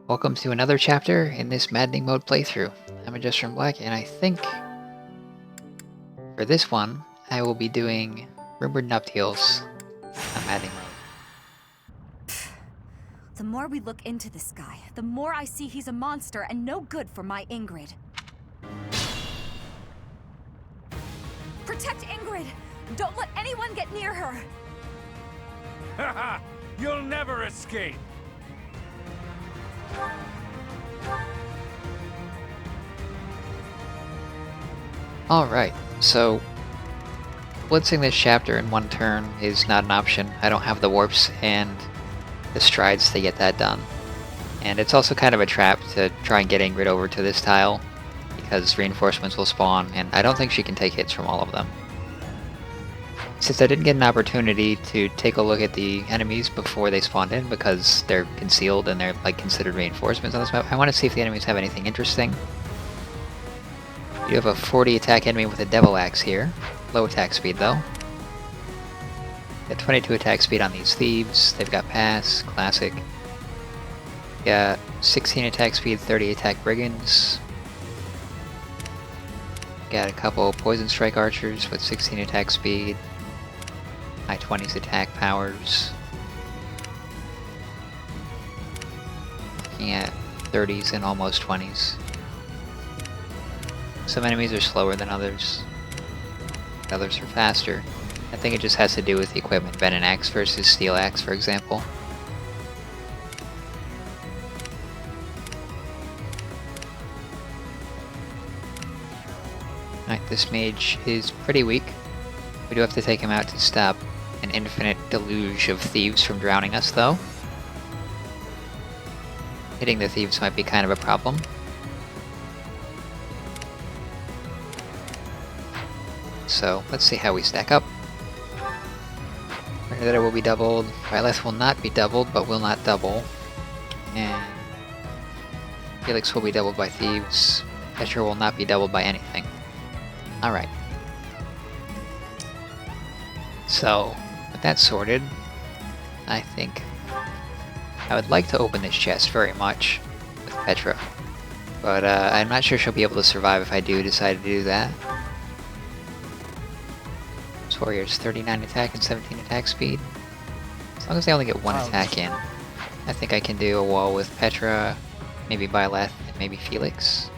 Welcome to another chapter in this Maddening mode playthrough. I'm Just from Black, and I think for this one, I will be doing Rumored Nuptials on Maddening mode. The more we look into this guy, the more I see he's a monster and no good for my Ingrid. Protect Ingrid! Don't let anyone get near her! Haha! You'll never escape! Alright, so blitzing this chapter in one turn is not an option. I don't have the warps and the strides to get that done. And it's also kind of a trap to try and get Ingrid over to this tile, because reinforcements will spawn, and I don't think she can take hits from all of them. Since I didn't get an opportunity to take a look at the enemies before they spawned in, because they're concealed and they're like considered reinforcements on this map, I want to see if the enemies have anything interesting. You have a 40 attack enemy with a devil axe here. Low attack speed though. Got 22 attack speed on these thieves. They've got pass, classic. Got 16 attack speed, 30 attack brigands. Got a couple poison strike archers with 16 attack speed. High 20s attack powers. Looking at 30s and almost 20s. Some enemies are slower than others. Others are faster. I think it just has to do with the equipment. Bend an axe versus steel axe, for example. Alright, this mage is pretty weak. We do have to take him out to stop an infinite deluge of thieves from drowning us, though. Hitting the thieves might be kind of a problem. So, let's see how we stack up. Bernetta will be doubled. Byleth will not be doubled, but will not double. And Felix will be doubled by thieves. Petra will not be doubled by anything. Alright. So, with that sorted, I think I would like to open this chest very much with Petra. But I'm not sure she'll be able to survive if I do decide to do that. This warrior's 39 attack and 17 attack speed. As long as they only get one attack in, I think I can do a wall with Petra, maybe Byleth, and maybe Felix.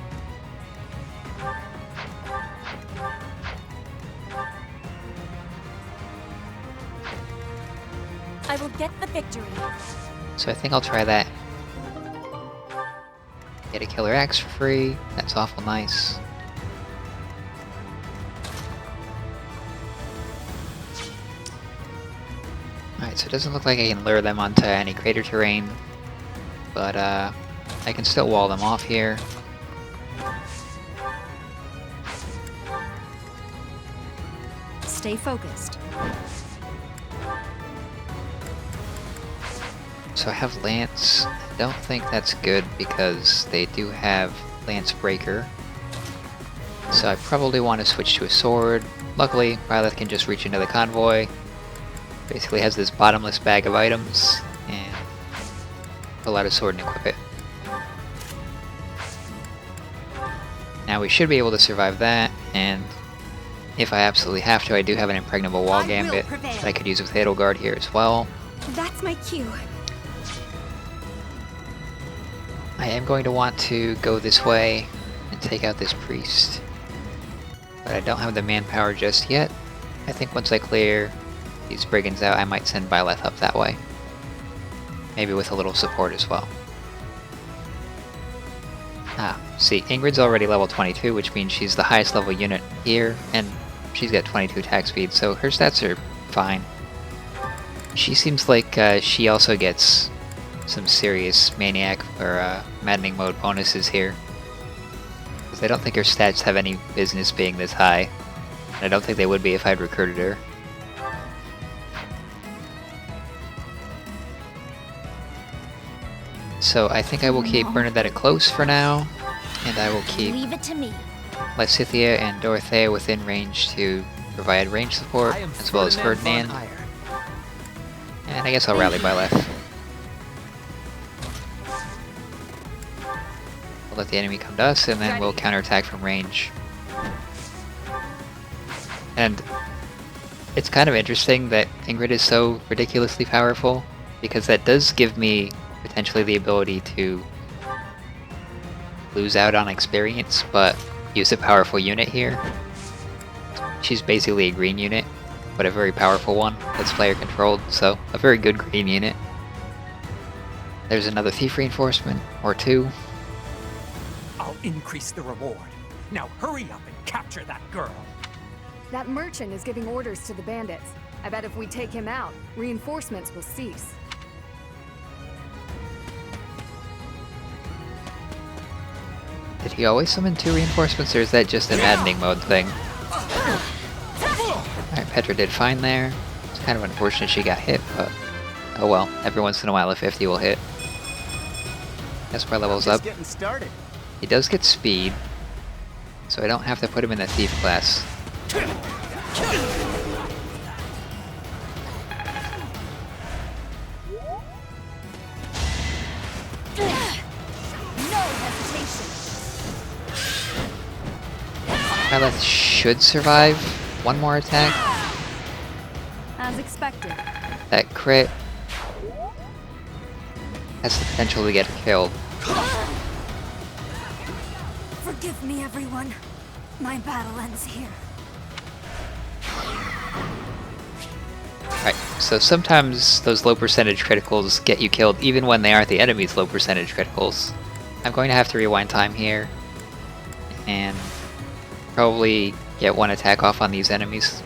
I will get the victory. So I think I'll try that. Get a killer axe for free. That's awful nice. Alright, so it doesn't look like I can lure them onto any crater terrain, but I can still wall them off here. Stay focused. So I have Lance. I don't think that's good because they do have Lance Breaker. So I probably want to switch to a sword. Luckily, Byleth can just reach into the convoy. Basically has this bottomless bag of items, and pull out a sword and equip it. Now we should be able to survive that, and if I absolutely have to, I do have an Impregnable wall gambit that I could use with Edelgard here as well. That's my cue. I am going to want to go this way and take out this priest, but I don't have the manpower just yet. I think once I clear these brigands out, I might send Byleth up that way. Maybe with a little support as well. Ah, see, Ingrid's already level 22, which means she's the highest level unit here, and she's got 22 attack speed, so her stats are fine. She seems like she also gets some serious Maniac or Maddening mode bonuses here. Because I don't think her stats have any business being this high. And I don't think they would be if I'd recruited her. So I think I will keep Bernetta close for now, and I will keep Leave it to me. Lysithea and Dorothea within range to provide range support, as well as Ferdinand. And I guess I'll rally Byleth. let the enemy come to us, and then we'll counterattack from range. And it's kind of interesting that Ingrid is so ridiculously powerful, because that does give me potentially the ability to lose out on experience, but use a powerful unit here. She's basically a green unit, but a very powerful one that's player controlled, so a very good green unit. There's another thief reinforcement, or two. I'll increase the reward. Now hurry up and capture that girl. That merchant is giving orders to the bandits. I bet if we take him out, reinforcements will cease. Did he always summon 2 reinforcements, or is that just a maddening mode thing? Alright, Petra did fine there. It's kind of unfortunate she got hit, but oh well. Every once in a while a 50 will hit. Esper levels up. He does get speed, so I don't have to put him in the thief class. Bella should survive one more attack. As expected. That crit has the potential to get her killed. Forgive me, everyone. My battle ends here. Right, so sometimes those low percentage criticals get you killed even when they aren't the enemy's low percentage criticals. I'm going to have to rewind time here and probably get one attack off on these enemies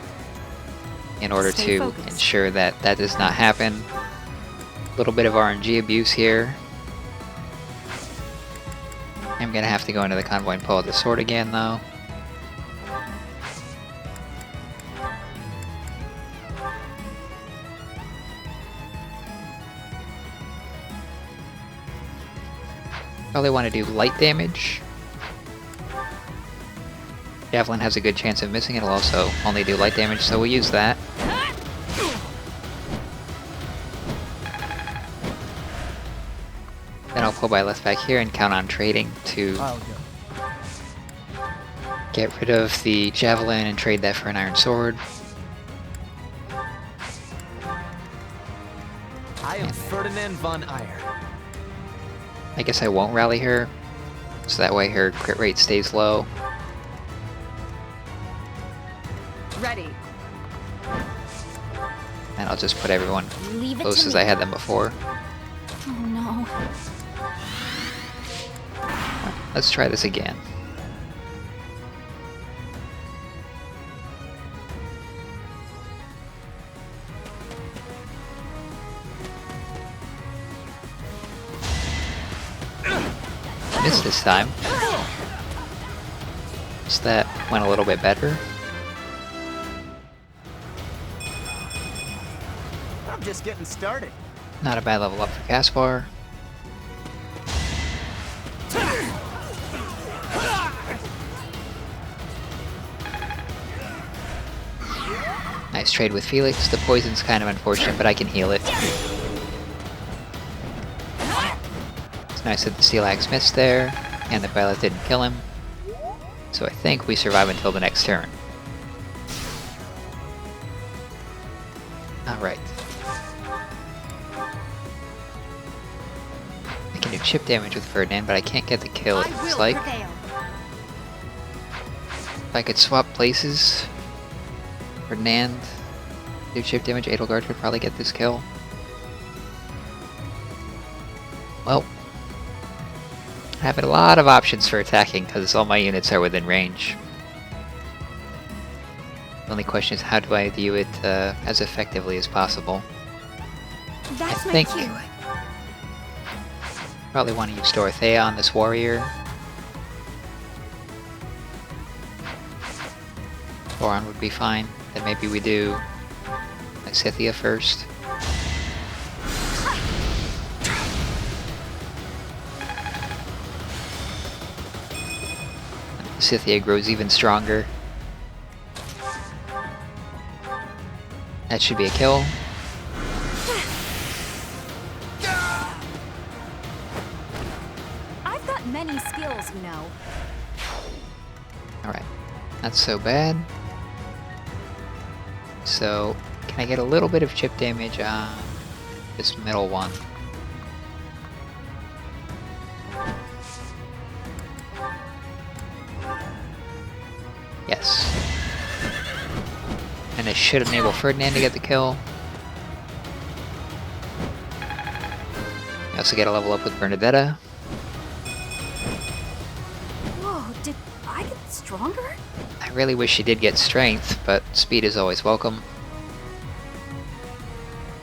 in order to ensure that that does not happen. A little bit of RNG abuse here. I'm gonna have to go into the convoy and pull out the sword again though. Probably want to do light damage. Javelin has a good chance of missing. It'll also only do light damage, so we'll use that. Then I'll pull my left back here and count on trading to get rid of the javelin and trade that for an iron sword. I am Ferdinand von Eyre. I guess I won't rally her, so that way her crit rate stays low. Ready. And I'll just put everyone close as I had them before. Oh no. Let's try this again. Missed this time. So that went a little bit better. I'm just getting started. Not a bad level up for Caspar. Nice trade with Felix. The poison's kind of unfortunate, but I can heal it. It's nice that the Steel Axe missed there, and the Violet didn't kill him. So I think we survive until the next turn. Alright. I can do chip damage with Ferdinand, but I can't get the kill, it looks like. If I could swap places, Ferdinand, do chip damage, Edelgard could probably get this kill. Well, I have a lot of options for attacking because all my units are within range. The only question is how do I do it as effectively as possible. That's I think my cue. probably want to use Dorothea on this warrior. Boron would be fine. Then maybe we do Scythia first. Scythia grows even stronger. That should be a kill. I've got many many skills, you know. Alright, not so bad. So, can I get a little bit of chip damage on this middle one? Yes. And it should enable Ferdinand to get the kill. I also get a level up with Bernetta. Whoa, did I get stronger? I really wish she did get strength, but speed is always welcome.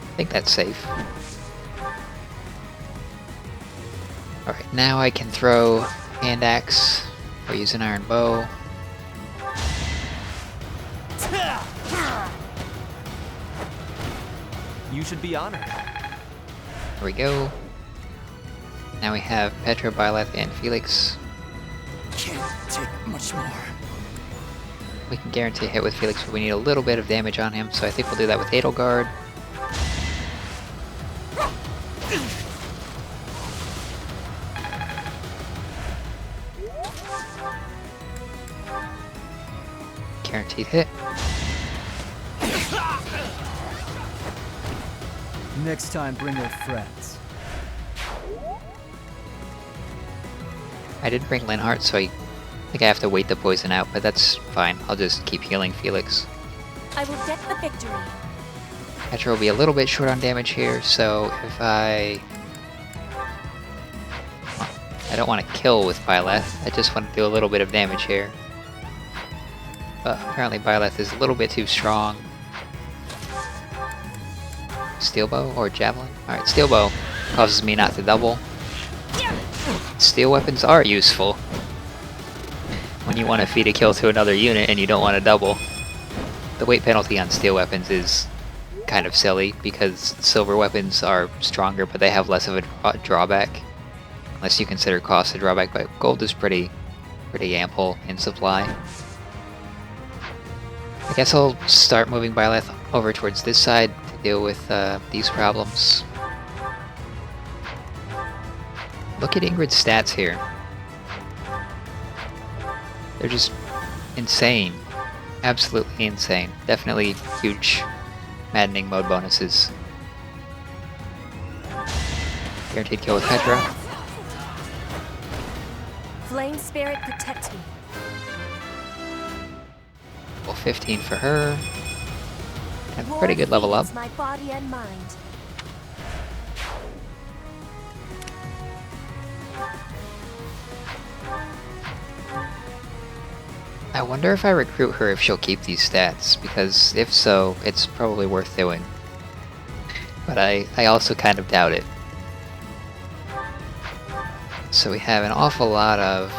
I think that's safe. Alright, now I can throw hand axe or use an iron bow. You should be honored. There we go. Now we have Petra, Byleth, and Felix. Can't take much more. We can guarantee a hit with Felix, but we need a little bit of damage on him, so I think we'll do that with Edelgard. Guaranteed hit. Next time, bring your friends. I did bring Linhardt, so I think I have to wait the poison out, but that's fine. I'll just keep healing Felix. I will get the victory. Petra will be a little bit short on damage here, so if I don't want to kill with Byleth, I just want to do a little bit of damage here. But apparently Byleth is a little bit too strong. Steel bow or javelin? Alright, steel bow causes me not to double. Steel weapons are useful when you want to feed a kill to another unit and you don't want to double. The weight penalty on steel weapons is kind of silly because silver weapons are stronger but they have less of a drawback. Unless you consider cost a drawback, but gold is pretty ample in supply. I guess I'll start moving Byleth over towards this side to deal with these problems. Look at Ingrid's stats here. They're just insane. Absolutely insane. Definitely huge maddening mode bonuses. Guaranteed kill with Petra. Flame spirit, protect me. Level 15 for her. And pretty good level up. My body and mind. I wonder if I recruit her if she'll keep these stats, because if so, it's probably worth doing. But I also kind of doubt it. So we have an awful lot of...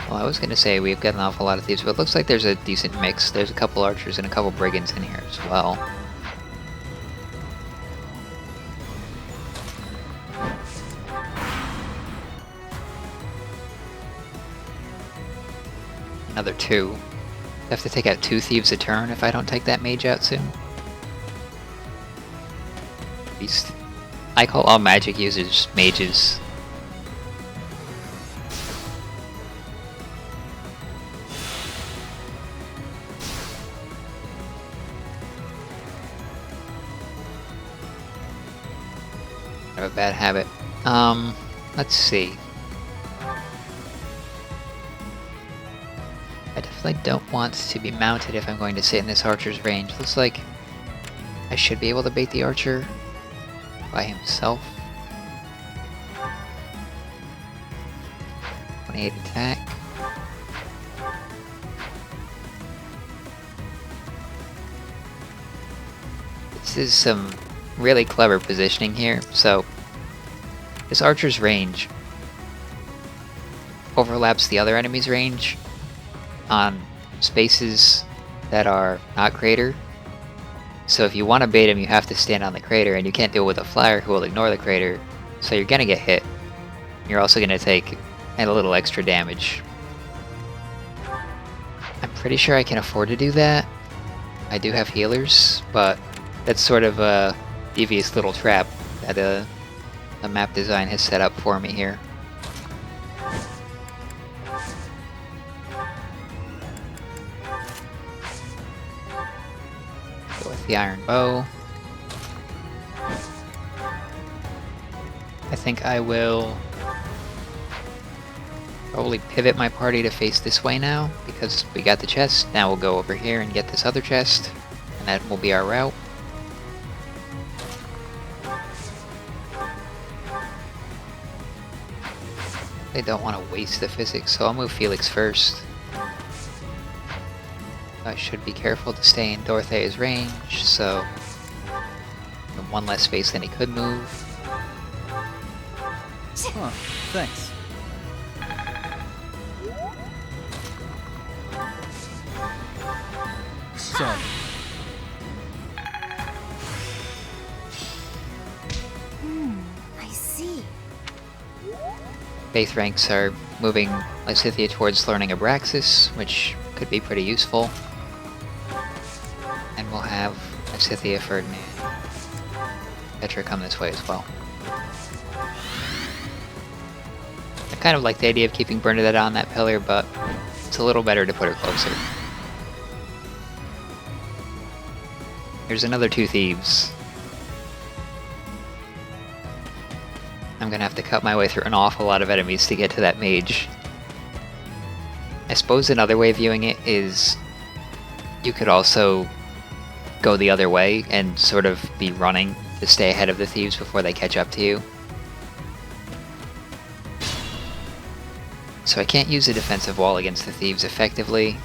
Well, I was going to say we've got an awful lot of thieves, but it looks like there's a decent mix. There's a couple archers and a couple brigands in here as well. Another two. I have to take out 2 thieves a turn if I don't take that mage out soon. Beast. I call all magic users mages. I have a bad habit. Let's see. I definitely don't want to be mounted if I'm going to sit in this archer's range. Looks like I should be able to bait the archer by himself. 28 attack. This is some really clever positioning here. So this archer's range overlaps the other enemy's range on spaces that are not crater. So if you want to bait him, you have to stand on the crater, and you can't deal with a flyer who will ignore the crater, so you're gonna get hit. You're also gonna take a little extra damage. I'm pretty sure I can afford to do that. I do have healers, but that's sort of a devious little trap that the map design has set up for me here. the iron bow. I think I will probably pivot my party to face this way now, because we got the chest. Now we'll go over here and get this other chest, and that will be our route. I don't want to waste the physics, so I'll move Felix first. I should be careful to stay in Dorothea's range, so one less space than he could move. Huh, thanks. Sorry. I see. Faith ranks are moving Lysithea towards learning Abraxas, which could be pretty useful. And we'll have Lysithea, Ferdinand, Petra come this way as well. I kind of like the idea of keeping Bernetta on that pillar, but it's a little better to put her closer. Here's another 2 thieves. I'm gonna have to cut my way through an awful lot of enemies to get to that mage. I suppose another way of viewing it is you could also go the other way and sort of be running to stay ahead of the thieves before they catch up to you. So I can't use a defensive wall against the thieves effectively.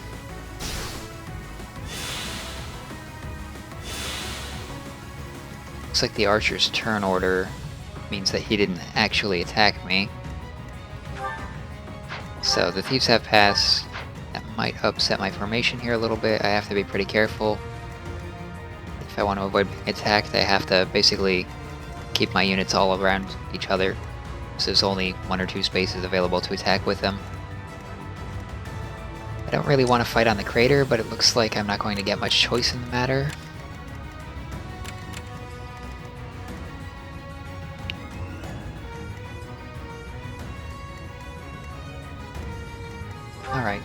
Looks like the archer's turn order means that he didn't actually attack me. So the thieves have pass. That might upset my formation here a little bit. I have to be pretty careful. If I want to avoid being attacked, I have to basically keep my units all around each other. So there's only 1 or 2 spaces available to attack with them. I don't really want to fight on the crater, but it looks like I'm not going to get much choice in the matter. Alright,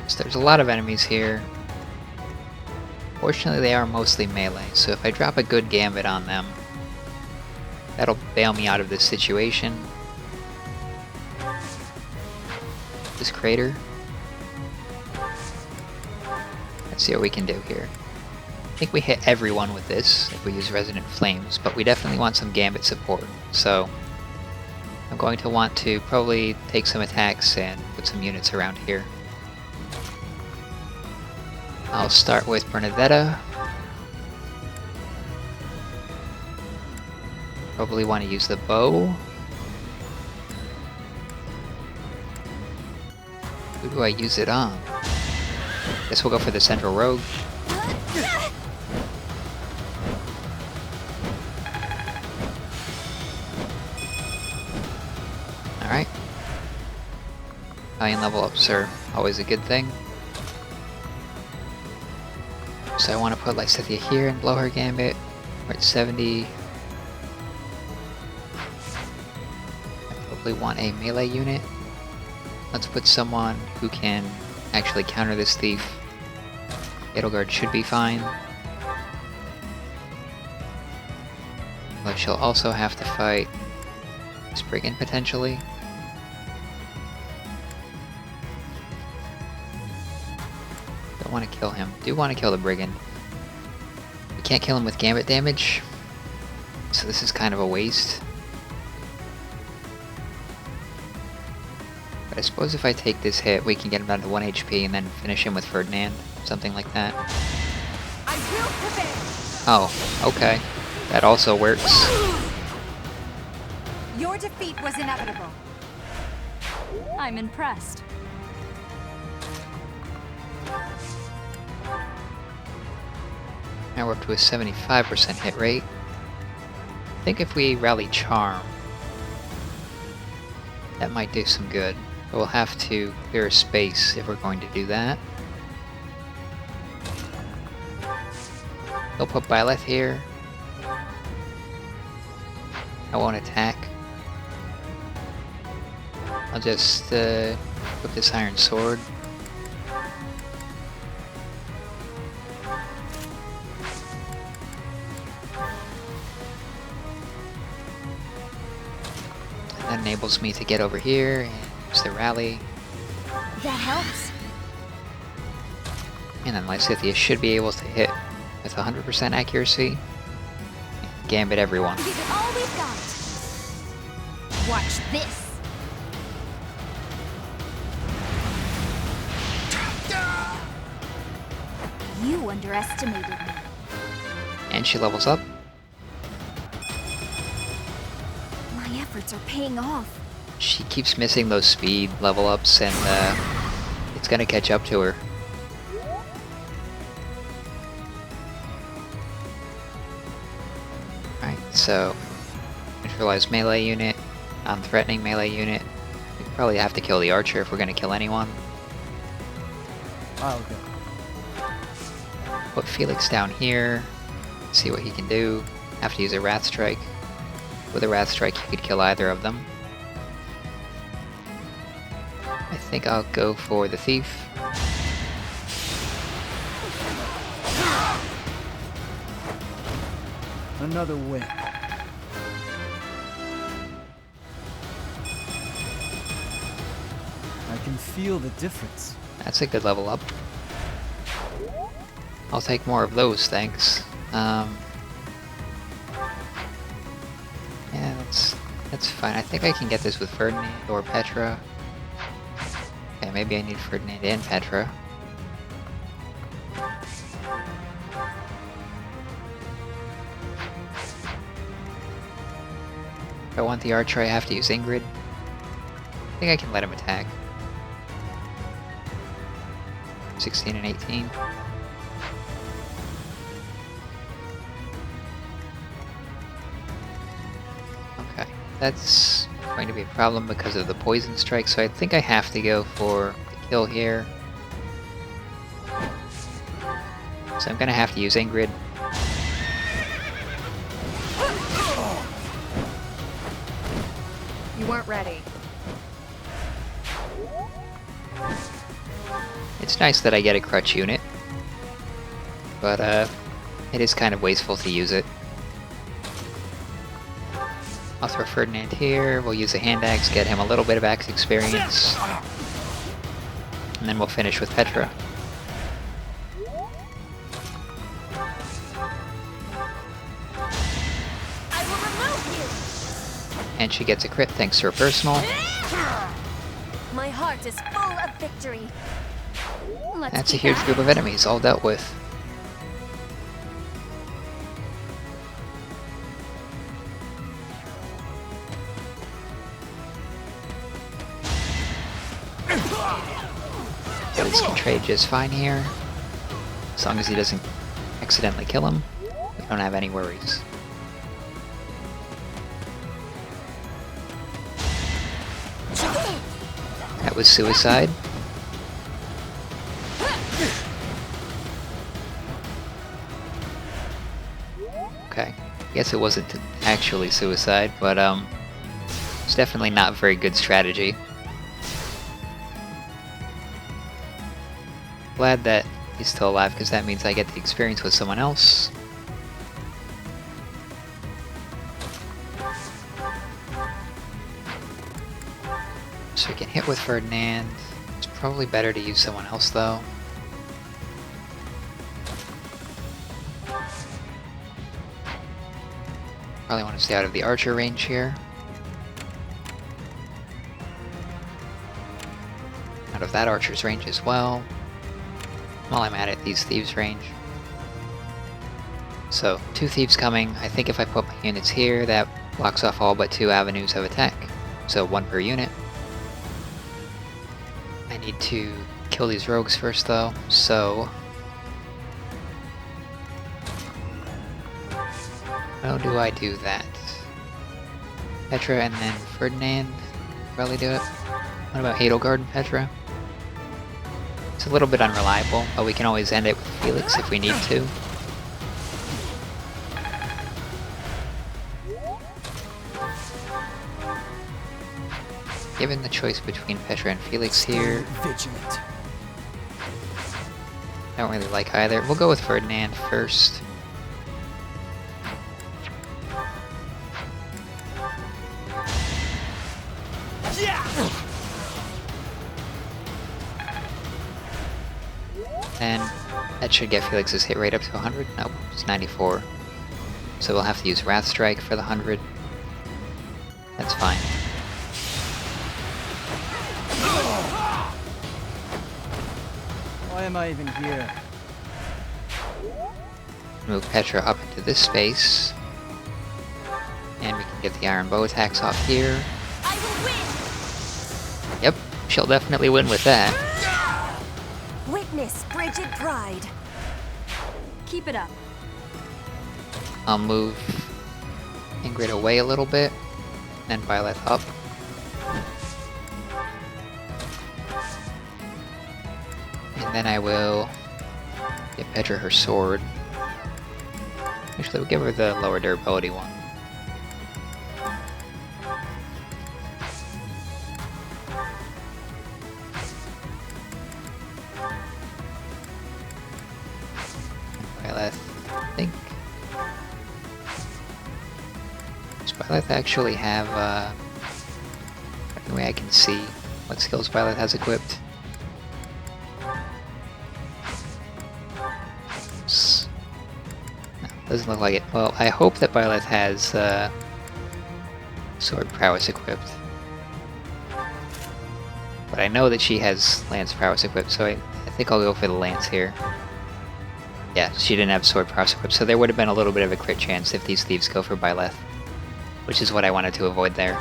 so there's a lot of enemies here. Fortunately, they are mostly melee, so if I drop a good gambit on them, that'll bail me out of this situation. This crater. Let's see what we can do here. I think we hit everyone with this if we use Resonant Flames, but we definitely want some gambit support, so I'm going to want to probably take some attacks and put some units around here. I'll start with Bernetta. Probably want to use the bow. Who do I use it on? Guess we'll go for the central rogue. Alright. High level ups are always a good thing. So I want to put Lysithea here and blow her gambit. We're at 70. I probably want a melee unit. Let's put someone who can actually counter this thief. Edelgard should be fine. But she'll also have to fight this brigand potentially. Don't want to kill him. Do want to kill the brigand. We can't kill him with gambit damage, so this is kind of a waste. But I suppose if I take this hit, we can get him down to 1 HP and then finish him with Ferdinand. Something like that. I will pivot. Oh, okay. That also works. Your defeat was inevitable. I'm impressed. Now we're up to a 75% hit rate. I think if we rally Charm, that might do some good. But we'll have to clear a space if we're going to do that. We'll put Byleth here. I won't attack. I'll just put this iron sword. That enables me to get over here and use the rally. That helps. And then Lysithea should be able to hit with 100% accuracy. And gambit everyone. Give it all we've got. Watch this. You underestimated me. And she levels up. My efforts are paying off. She keeps missing those speed level ups, and it's gonna catch up to her. Alright, so neutralize melee unit, non-threatening melee unit. We probably have to kill the archer if we're gonna kill anyone. I'll go. Put Felix down here, see what he can do. Have to use a Wrath Strike. With a Wrath Strike, you could kill either of them. I think I'll go for the thief. Another win. I can feel the difference. That's a good level up. I'll take more of those, thanks. Yeah, that's fine. I think I can get this with Ferdinand or Petra. Okay, maybe I need Ferdinand and Petra. If I want the archer, I have to use Ingrid. I think I can let him attack. 16 and 18. Okay, that's going to be a problem because of the poison strike, so I think I have to go for the kill here. So I'm gonna have to use Ingrid. You weren't ready. It's nice that I get a crutch unit, but it is kind of wasteful to use it. I'll throw Ferdinand here, we'll use a hand axe, get him a little bit of axe experience, and then we'll finish with Petra. I will remove And she gets a crit thanks to her personal. you. My heart is full of victory. Let's That's a keep huge at group it. of enemies all dealt with. Felix can trade just fine here. As long as he doesn't accidentally kill him, we don't have any worries. That was suicide. Okay, I guess it wasn't actually suicide, but it's definitely not very good strategy. Glad that he's still alive because that means I get the experience with someone else. So we can hit with Ferdinand. It's probably better to use someone else though. Probably want to stay out of the archer range here. Out of that archer's range as well. While I'm at it, these thieves range. So, 2 thieves coming. I think if I put my units here, that blocks off all but 2 avenues of attack. So 1 per unit. I need to kill these rogues first though, so... how do I do that? Petra and then Ferdinand probably do it. What about Hadelgard and Petra? It's a little bit unreliable, but we can always end it with Felix if we need to. Given the choice between Petra and Felix here, Vigilant. I don't really like either. We'll go with Ferdinand first. And that should get Felix's hit rate up to 100. Nope, it's 94. So we'll have to use Wrath Strike for the 100. That's fine. Why am I even here? Move Petra up into this space. And we can get the Iron Bow attacks off here. I will win! Yep, she'll definitely win with that. Witness frigid pride. Keep it up. I'll move Ingrid away a little bit, then Violet up. And then I will give Petra her sword. Actually, we'll give her the lower durability one. Violet, I think. Does Violet actually have, any way I can see what skills Violet has equipped? No, doesn't look like it. Well, I hope that Violet has, sword prowess equipped. But I know that she has lance prowess equipped, so I think I'll go for the lance here. Yeah, she didn't have sword prowess equipped, so there would have been a little bit of a crit chance if these thieves go for Byleth, which is what I wanted to avoid there.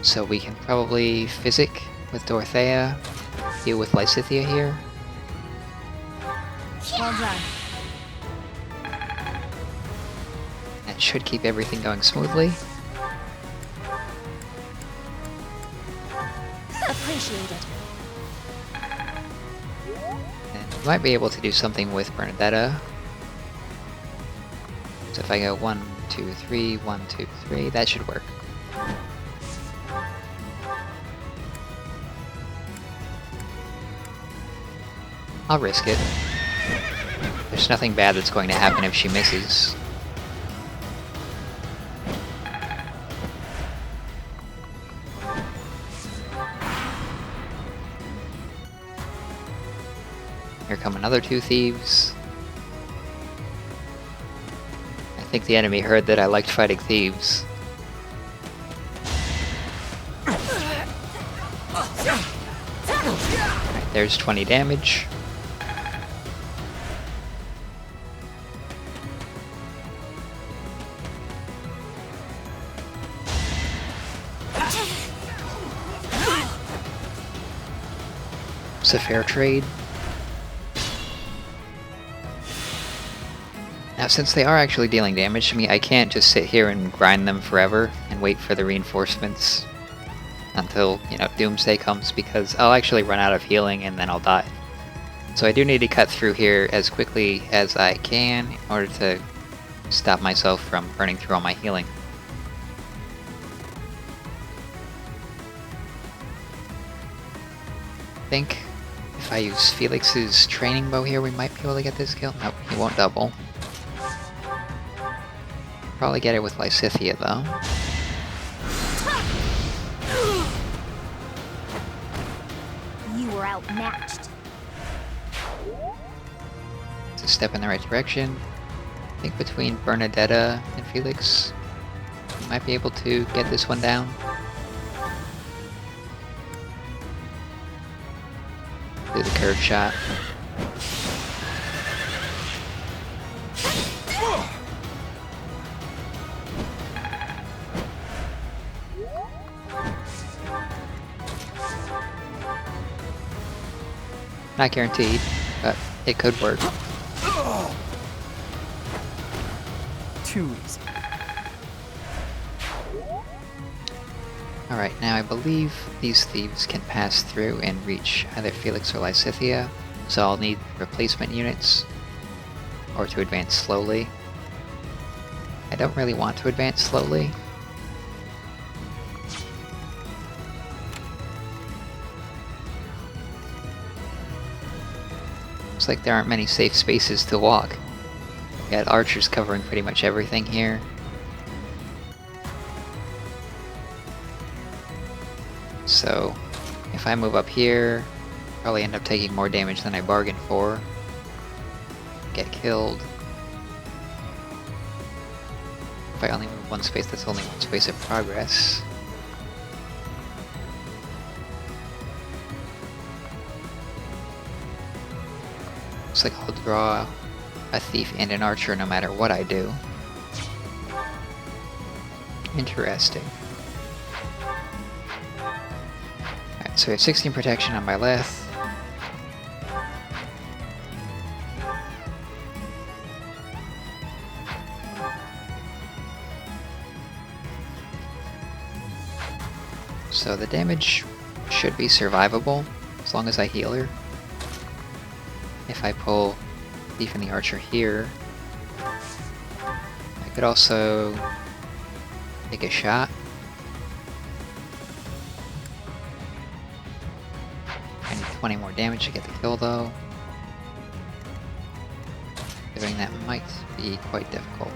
So we can probably physic with Dorothea, deal with Lysithea here. Well done. That should keep everything going smoothly. Appreciated. And we might be able to do something with Bernetta. So if I go 1, 2, 3, 1, 2, 3, that should work. I'll risk it. There's nothing bad that's going to happen if she misses. Here come another 2 thieves. I think the enemy heard that I liked fighting thieves. Alright, there's 20 damage. It's a fair trade. Now, since they are actually dealing damage to me, I can't just sit here and grind them forever and wait for the reinforcements until, you know, Doomsday comes, because I'll actually run out of healing and then I'll die. So I do need to cut through here as quickly as I can in order to stop myself from burning through all my healing. I think if I use Felix's training bow here, we might be able to get this kill. Nope, he won't double. Probably get it with Lysithea, though. You were outmatched. It's a step in the right direction. I think between Bernetta and Felix, we might be able to get this one down. Do the curve shot. Not guaranteed, but it could work. Too easy. Alright, now I believe these thieves can pass through and reach either Felix or Lysithea, so I'll need replacement units, or to advance slowly. I don't really want to advance slowly. Looks like there aren't many safe spaces to walk. We got archers covering pretty much everything here. So If I move up here, probably end up taking more damage than I bargained for. Get killed. If I only move one space, that's only one space of progress. Looks like I'll draw a thief and an archer no matter what I do. Interesting. Alright, so we have 16 protection on my left. So the damage should be survivable as long as I heal her. If I pull Thief and the Archer here, I could also take a shot. I need 20 more damage to get the kill though. Doing that might be quite difficult.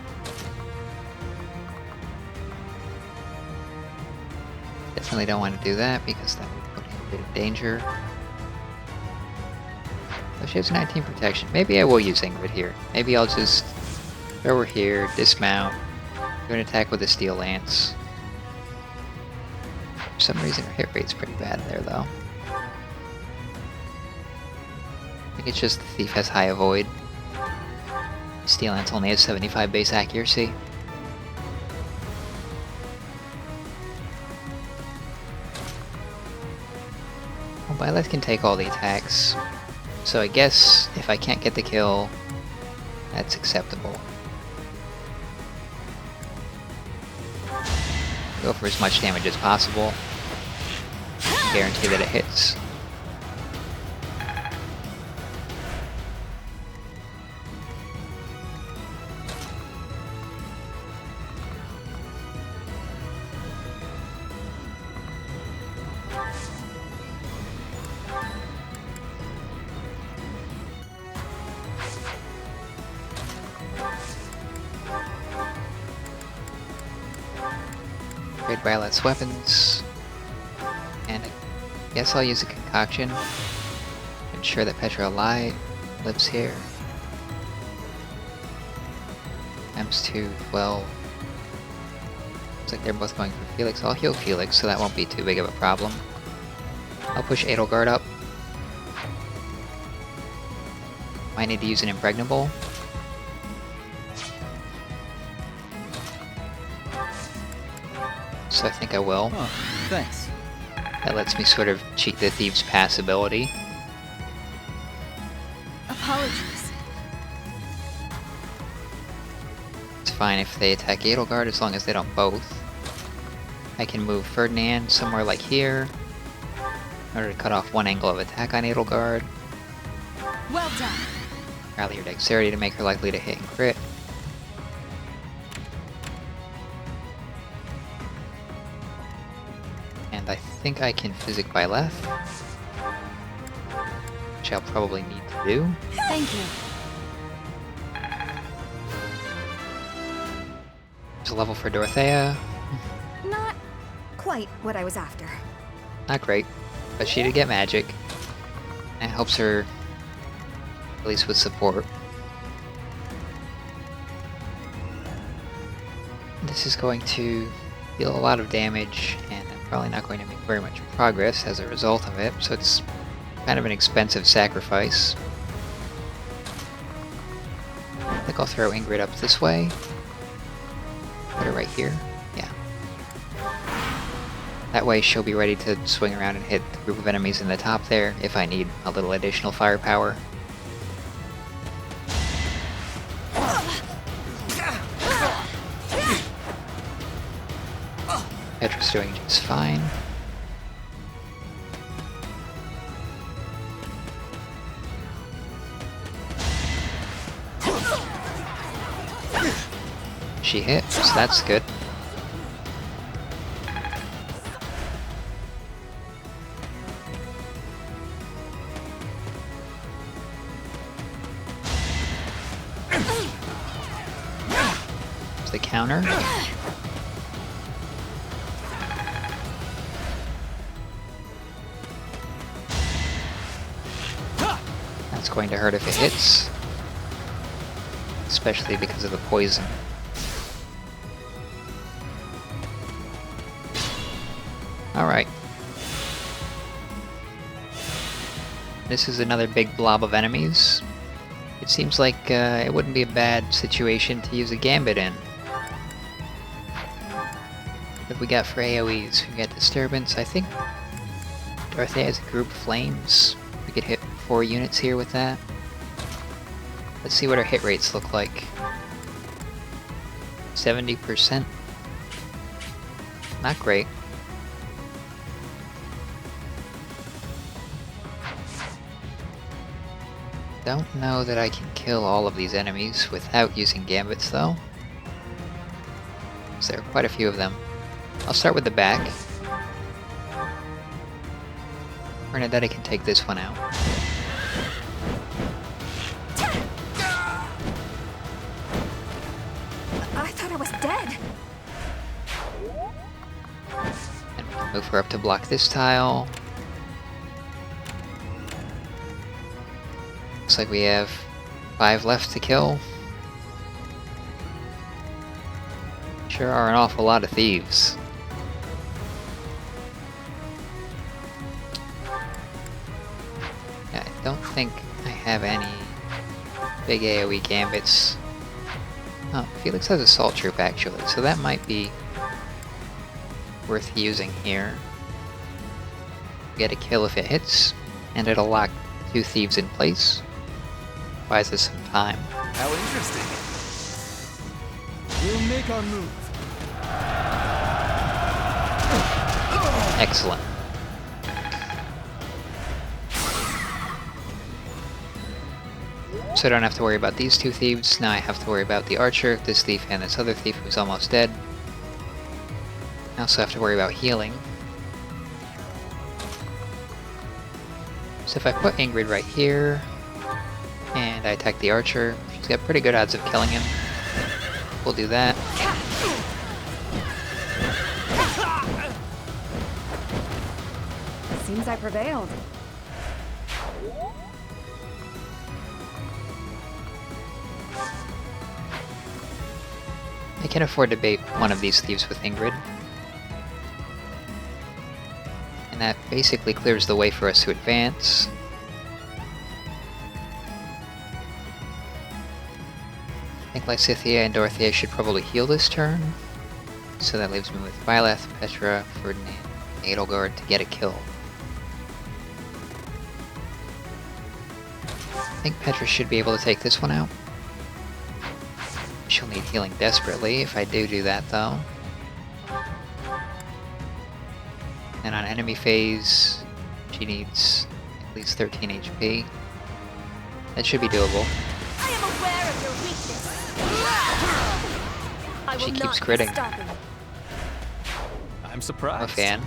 Definitely don't want to do that because that would put Ingrid in danger. So she has 19 protection. Maybe I will use Ingrid here. Maybe I'll just throw her here, dismount, do an attack with a steel lance. For some reason her hit rate's pretty bad there though. I think it's just the thief has high avoid. Steel lance only has 75 base accuracy. Byleth can take all the attacks, so I guess if I can't get the kill, that's acceptable. Go for as much damage as possible. Guarantee that it hits. Upgrade Violet's weapons, and I guess I'll use a concoction to ensure that Petra lives here. Times 2, 12. Looks like they're both going for Felix. I'll heal Felix, so that won't be too big of a problem. I'll push Edelgard up. Might need to use an Impregnable. So I think I will. Oh, thanks. That lets me sort of cheat the Thieves' pass ability. Apologies. It's fine if they attack Edelgard as long as they don't both. I can move Ferdinand somewhere like here in order to cut off one angle of attack on Edelgard. Well done. Rally your dexterity to make her likely to hit and crit. And I think I can physic by left, which I'll probably need to do. Thank you. There's a level for Dorothea. Not quite what I was after. Not great, but she did get magic. And it helps her, at least with support. This is going to deal a lot of damage, and I'm probably not going to make very much progress as a result of it, so it's kind of an expensive sacrifice. I think I'll throw Ingrid up this way. Put her right here. Yeah. That way she'll be ready to swing around and hit the group of enemies in the top there if I need a little additional firepower. Petra's doing just fine. She hit, so that's good. There's the counter. going to hurt if it hits. Especially because of the poison. Alright. This is another big blob of enemies. It seems like it wouldn't be a bad situation to use a gambit in. What have we got for AoEs? We got Disturbance. I think Dorothea has a group of flames. We could hit 4 units here with that. Let's see what our hit rates look like. 70%. Not great. Don't know that I can kill all of these enemies without using gambits though. So there are quite a few of them. I'll start with the back. Bernetta can take this one out. I thought I was dead. And we can move her up to block this tile. Looks like we have 5 left to kill. Sure are an awful lot of thieves. Yeah, I don't think I have any big AoE gambits. Oh, Felix has Assault Troop actually, so that might be worth using here. Get a kill if it hits, and it'll lock 2 thieves in place. Buys us some time. How interesting. We'll make our move. Excellent. So I don't have to worry about these 2 thieves. Now I have to worry about the archer, this thief, and this other thief who's almost dead. I also have to worry about healing. So if I put Ingrid right here, and I attack the archer, she's got pretty good odds of killing him. We'll do that. Seems I prevailed. I can afford to bait one of these thieves with Ingrid. And that basically clears the way for us to advance. I think Lysithea and Dorothea should probably heal this turn. So that leaves me with Byleth, Petra, Ferdinand, and Edelgard to get a kill. I think Petra should be able to take this one out. She'll need healing desperately if I do that though. And on enemy phase, she needs at least 13 HP. That should be doable. I am aware of your weakness. I She will keeps not critting. stop you. I'm I'm a surprised. fan.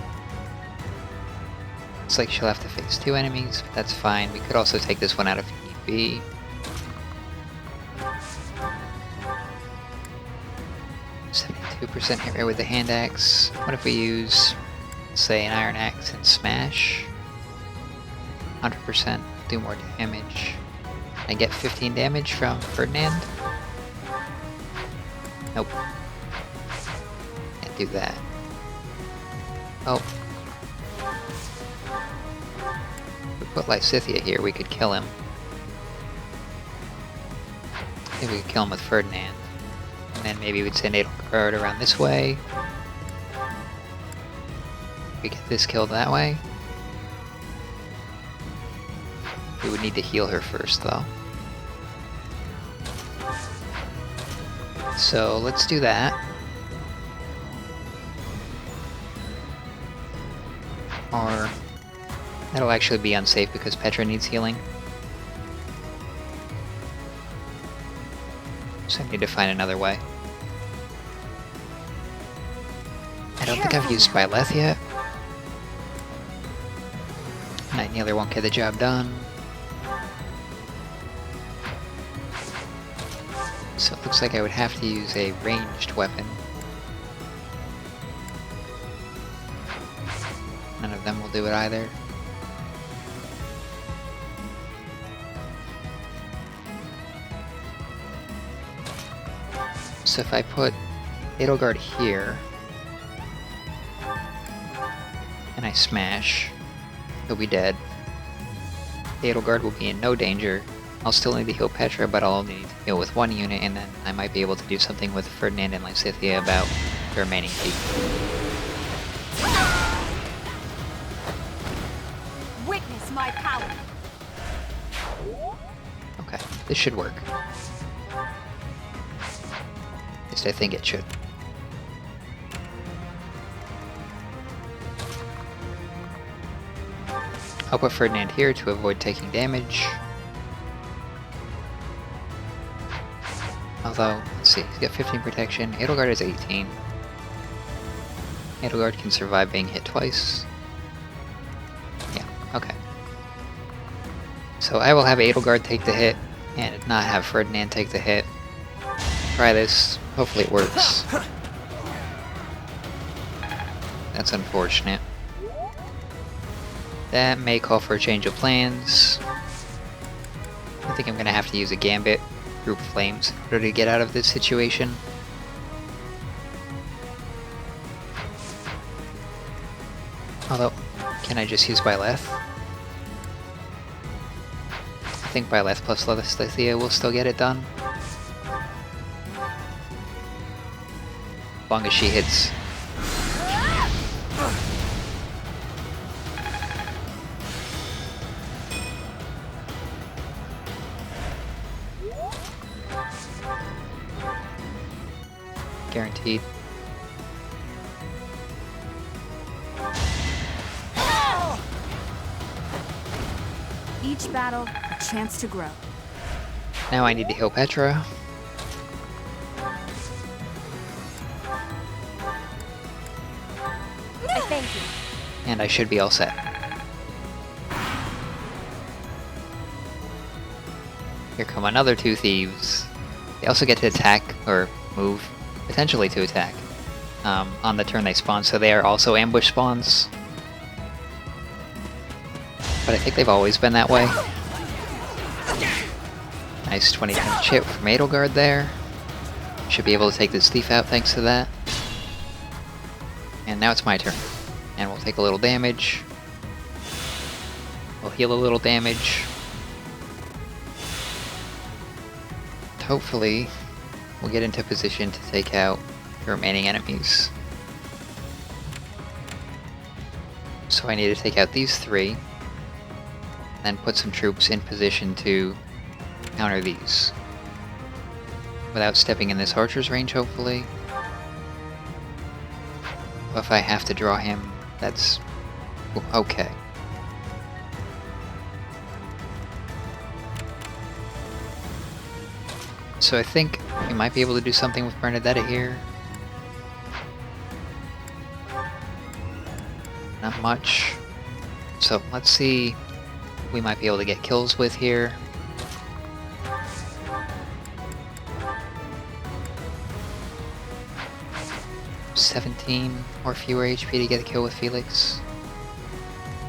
Looks like she'll have to face 2 enemies, but that's fine. We could also take this one out if need be. %2 hit rate with the hand axe. What if we use, say, an iron axe and smash? 100%, do more damage. I get 15 damage from Ferdinand? Nope. Can't do that. Oh. If we put Lysithea here, we could kill him. I think we could kill him with Ferdinand. And then maybe we'd send Edelgard around this way. We get this killed that way. We would need to heal her first, though. So let's do that. Or that'll actually be unsafe because Petra needs healing. So I need to find another way. I don't think I've used Byleth yet. Night Kneeler won't get the job done. So it looks like I would have to use a ranged weapon. None of them will do it either. So if I put Edelgard here, and I smash, he'll be dead. Edelgard will be in no danger. I'll still need to heal Petra, but I'll only need to heal with one unit, and then I might be able to do something with Ferdinand and Lysithea about the remaining people. Witness my power. Okay, this should work. At least I think it should. I'll put Ferdinand here to avoid taking damage. Although, let's see, he's got 15 protection, Edelgard is 18. Edelgard can survive being hit twice. Yeah, okay. So I will have Edelgard take the hit, and not have Ferdinand take the hit. Try this, hopefully it works. That's unfortunate. That may call for a change of plans. I think I'm gonna have to use a Gambit, Group Flames, in order to get out of this situation. Although, can I just use Byleth? I think Byleth plus Lysithea will still get it done. As long as she hits. Guaranteed. Each battle, a chance to grow. Now I need to heal Petra. I thank you. And I should be all set. Here come another two thieves. They also get to attack, or move, potentially to attack, on the turn they spawn, so they are also ambush spawns. But I think they've always been that way. Nice 20-10 chip from Edelgard there. Should be able to take this thief out thanks to that. And now it's my turn. And we'll take a little damage. We'll heal a little damage. Hopefully, we'll get into position to take out the remaining enemies. So I need to take out these three, then put some troops in position to counter these. Without stepping in this archer's range, hopefully. If I have to draw him, that's okay. So I think we might be able to do something with Bernetta here. Not much. So let's see what we might be able to get kills with here. $17 or fewer HP to get a kill with Felix.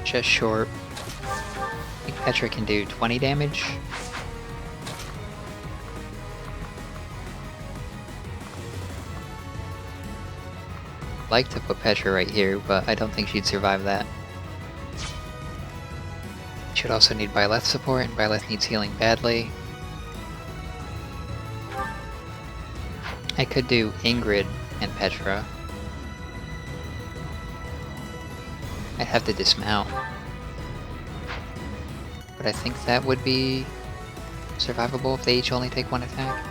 Just short. I think Petra can do 20 damage. Like to put Petra right here, but I don't think she'd survive that. Should also need Byleth support, and Byleth needs healing badly. I could do Ingrid and Petra. I'd have to dismount. But I think that would be survivable if they each only take one attack.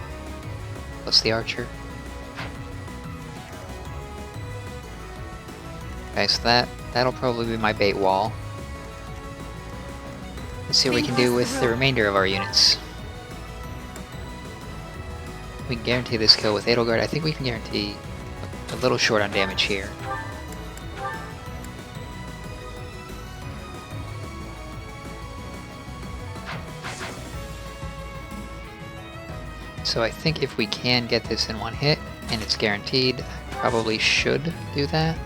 Plus the archer. Okay, so that'll probably be my bait wall. Let's see what we can do with the remainder of our units. We can guarantee this kill with Edelgard. I think we can guarantee a little short on damage here. So I think if we can get this in one hit, and it's guaranteed, I probably should do that.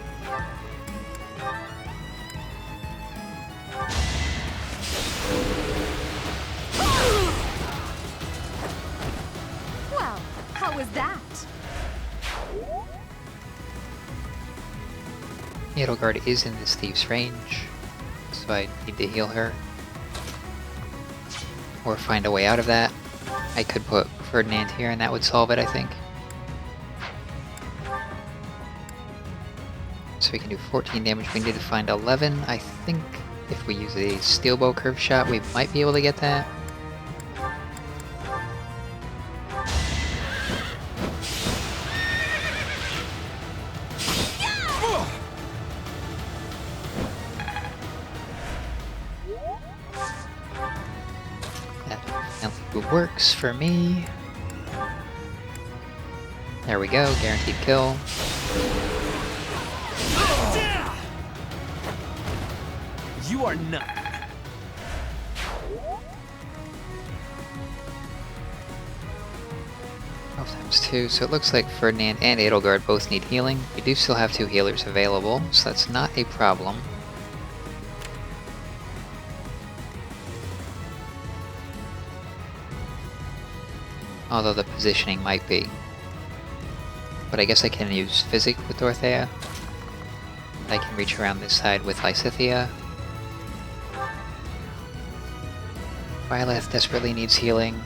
Edelgard is in this thief's range, so I need to heal her. Or find a way out of that. I could put Ferdinand here and that would solve it, I think. So we can do 14 damage, we need to find 11. I think if we use a steel bow curve shot, we might be able to get that. That works for me. There we go, guaranteed kill. You are not. 12 times 2, so it looks like Ferdinand and Edelgard both need healing. We do still have 2 healers available, so that's not a problem. Although the positioning might be. But I guess I can use Physic with Dorothea. I can reach around this side with Lysithea. Byleth desperately needs healing.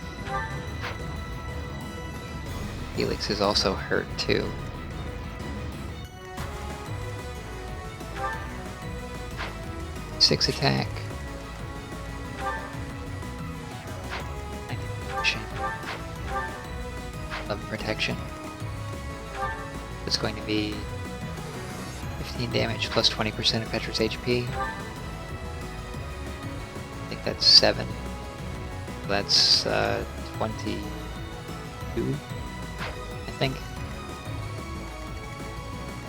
Felix is also hurt too. Six attack. Protection. It's going to be 15 damage plus 20% of Petra's HP. I think that's 7. That's 22, I think.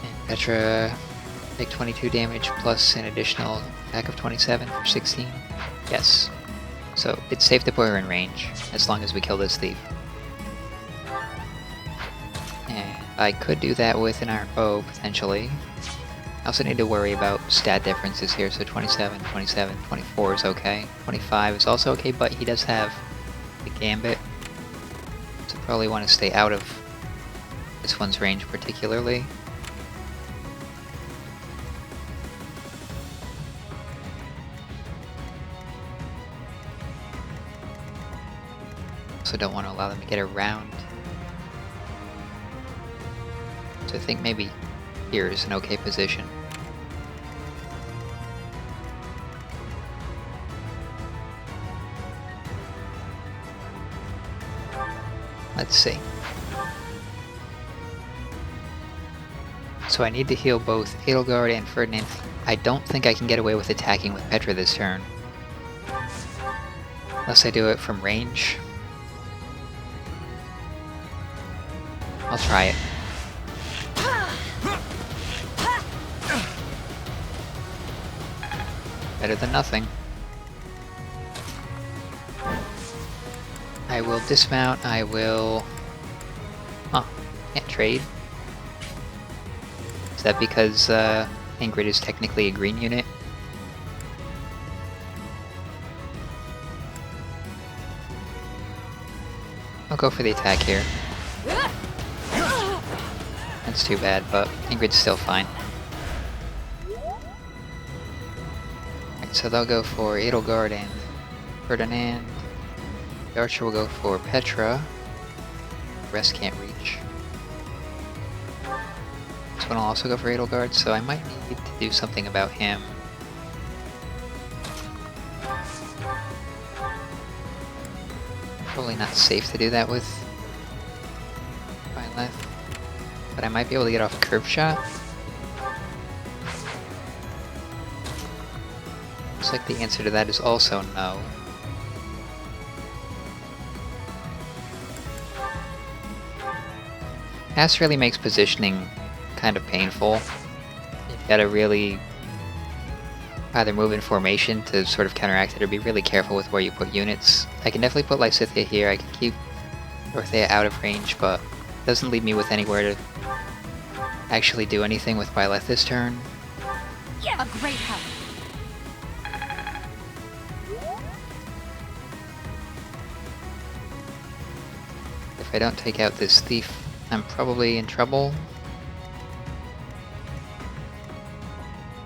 And Petra take 22 damage plus an additional attack of 27 for 16. Yes. So it's safe to put her in range as long as we kill this thief. I could do that with an iron bow, potentially. I also need to worry about stat differences here, so 27, 27, 24 is okay. 25 is also okay, but he does have the gambit. So probably want to stay out of this one's range particularly. Also don't want to allow them to get around. I think maybe here is an okay position. Let's see. So I need to heal both Edelgard and Ferdinand. I don't think I can get away with attacking with Petra this turn. Unless I do it from range. I'll try it. Better than nothing. I will dismount, I will... Huh, can't trade. Is that because Ingrid is technically a green unit? I'll go for the attack here. That's too bad, but Ingrid's still fine. So they'll go for Edelgard and Ferdinand. The archer will go for Petra. The rest can't reach. This one will also go for Edelgard, so I might need to do something about him. Probably not safe to do that with Byleth, but I might be able to get off a curve shot. Looks like the answer to that is also no. Pass really makes positioning kind of painful. You've got to really either move in formation to sort of counteract it or be really careful with where you put units. I can definitely put Lysithea here, I can keep Dorothea out of range, but it doesn't leave me with anywhere to actually do anything with Byleth this turn. A great help. If I don't take out this thief, I'm probably in trouble.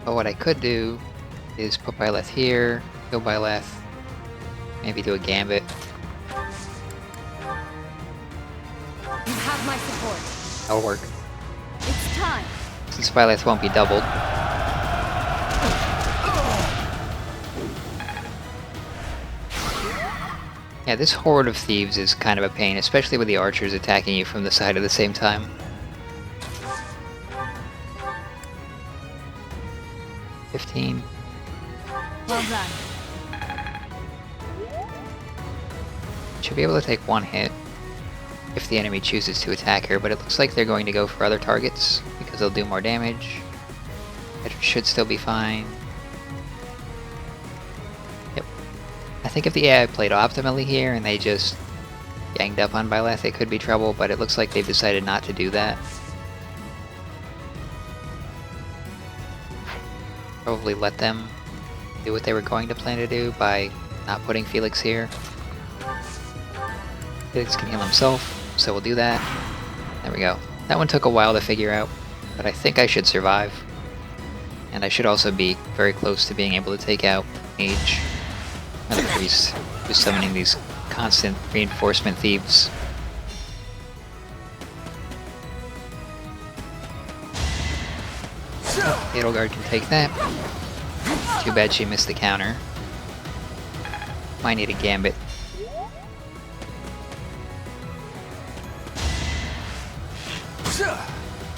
But what I could do is put Byleth here, kill Byleth, maybe do a gambit. You have my support. That'll work. It's time. Since Byleth won't be doubled. Yeah, this horde of thieves is kind of a pain, especially with the archers attacking you from the side at the same time. 15. Well done. Should be able to take one hit if the enemy chooses to attack her, but it looks like they're going to go for other targets because they'll do more damage. Petra should still be fine. Yep. I think if the AI played optimally here and they just ganged up on Byleth, it could be trouble, but it looks like they've decided not to do that. Probably let them do what they were going to plan to do by not putting Felix here. Felix can heal himself, so we'll do that. There we go. That one took a while to figure out, but I think I should survive. And I should also be very close to being able to take out Mage, another priest, who's summoning these constant reinforcement thieves. Edelgard can take that. Too bad she missed the counter. Might need a gambit.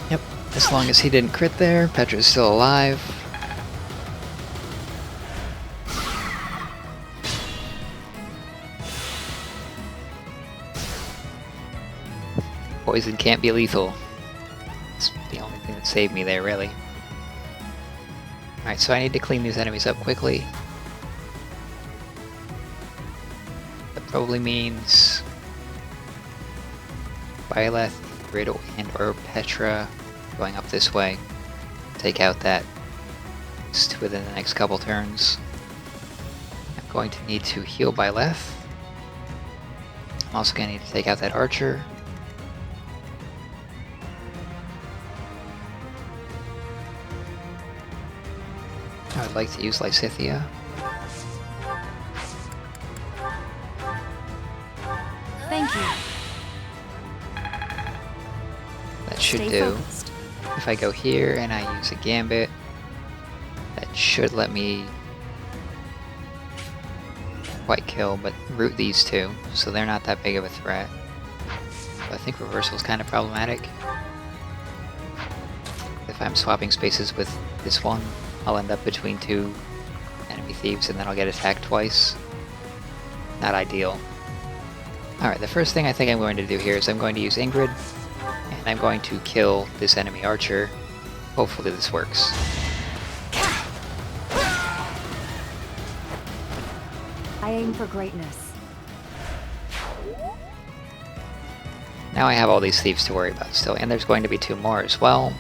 Yep, as long as he didn't crit there, Petra's still alive. Poison can't be lethal. It's the only thing that saved me there, really. Alright, so I need to clean these enemies up quickly. That probably means Byleth, Ingrid, and or Petra going up this way. Take out that beast within the next couple turns. I'm going to need to heal Byleth. I'm also going to need to take out that archer. I would like to use Lysithea. Thank you. That should Stay do. focused. If I go here and I use a gambit, that should let me quite kill, but root these two, so they're not that big of a threat. So I think reversal is kind of problematic. If I'm swapping spaces with this one, I'll end up between two enemy thieves and then I'll get attacked twice. Not ideal. Alright, the first thing I think I'm going to do here is I'm going to use Ingrid, and I'm going to kill this enemy archer. Hopefully this works. I aim for greatness. Now I have all these thieves to worry about still, and there's going to be two more as well.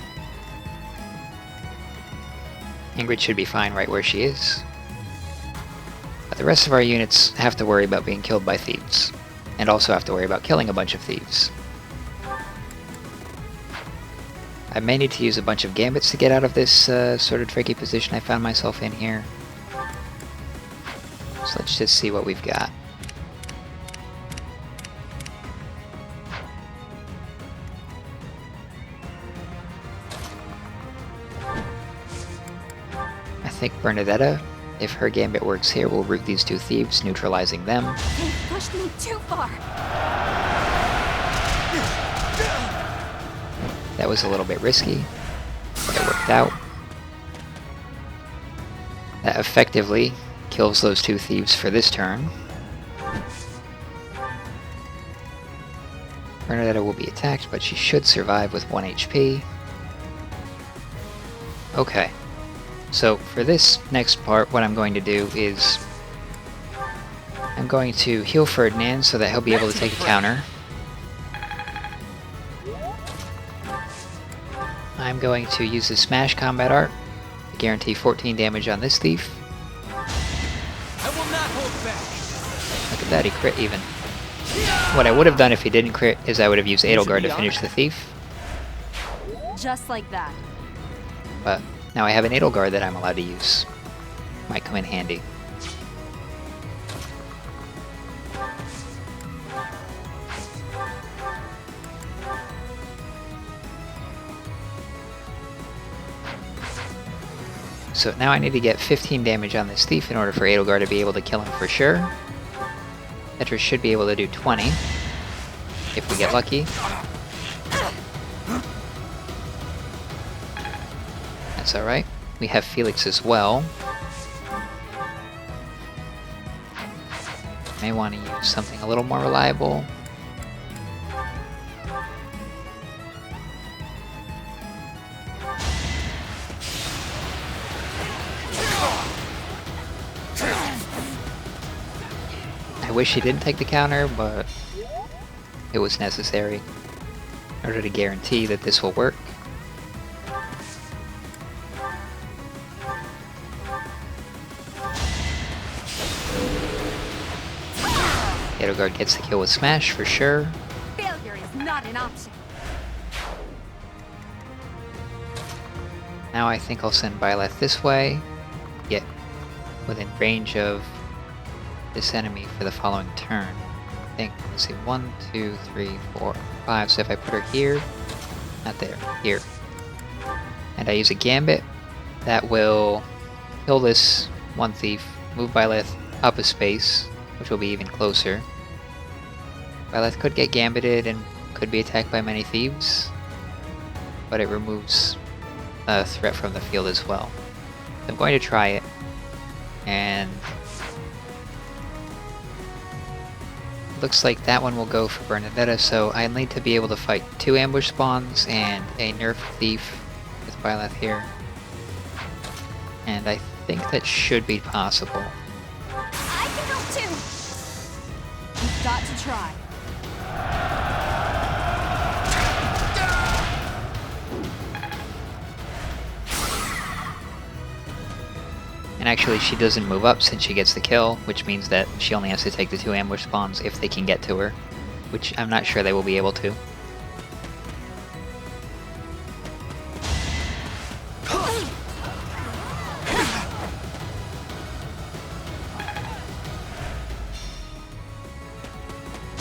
Ingrid should be fine right where she is. But the rest of our units have to worry about being killed by thieves, and also have to worry about killing a bunch of thieves. I may need to use a bunch of gambits to get out of this sort of tricky position I found myself in here. So let's just see what we've got. I think Bernetta, if her gambit works here, will root these two thieves, neutralizing them. They pushed me too far. That was a little bit risky, but it worked out. That effectively kills those two thieves for this turn. Bernetta will be attacked, but she should survive with 1 HP. Okay. So for this next part, what I'm going to do is I'm going to heal Ferdinand so that he'll be able to take a counter. I'm going to use the Smash Combat Art to guarantee 14 damage on this thief. I will not hold back. Look at that, he crit even. What I would have done if he didn't crit is I would have used Edelgard to finish the thief, Just like that. but Now I have an Edelgard that I'm allowed to use. Might come in handy. So now I need to get 15 damage on this thief in order for Edelgard to be able to kill him for sure. Petra should be able to do 20, if we get lucky. That's alright. We have Felix as well. May want to use something a little more reliable. I wish he didn't take the counter, but it was necessary in order to guarantee that this will work. Edelgard gets the kill with Smash for sure. Failure is not an option. Now I think I'll send Byleth this way, get within range of this enemy for the following turn. I think, let's see, 1, 2, 3, 4, 5. So if I put her here, not there, here, and I use a Gambit, that will kill this one thief, move Byleth up a space, which will be even closer. Byleth could get Gambited and could be attacked by many thieves, but it removes a threat from the field as well. So I'm going to try it, and looks like that one will go for Bernetta, so I need to be able to fight 2 ambush spawns and a nerf thief with Byleth here. And I think that should be possible. I can help too. We've got to try. And actually she doesn't move up since she gets the kill, which means that she only has to take the 2 ambush spawns if they can get to her, which I'm not sure they will be able to.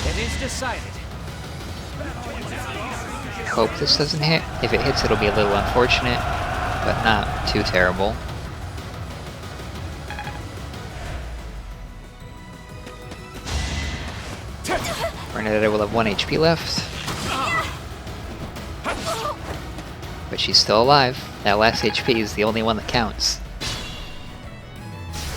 It is decided. I hope this doesn't hit. If it hits, it'll be a little unfortunate, but not too terrible. Bernetta will have 1 HP left. But she's still alive. That last HP is the only one that counts.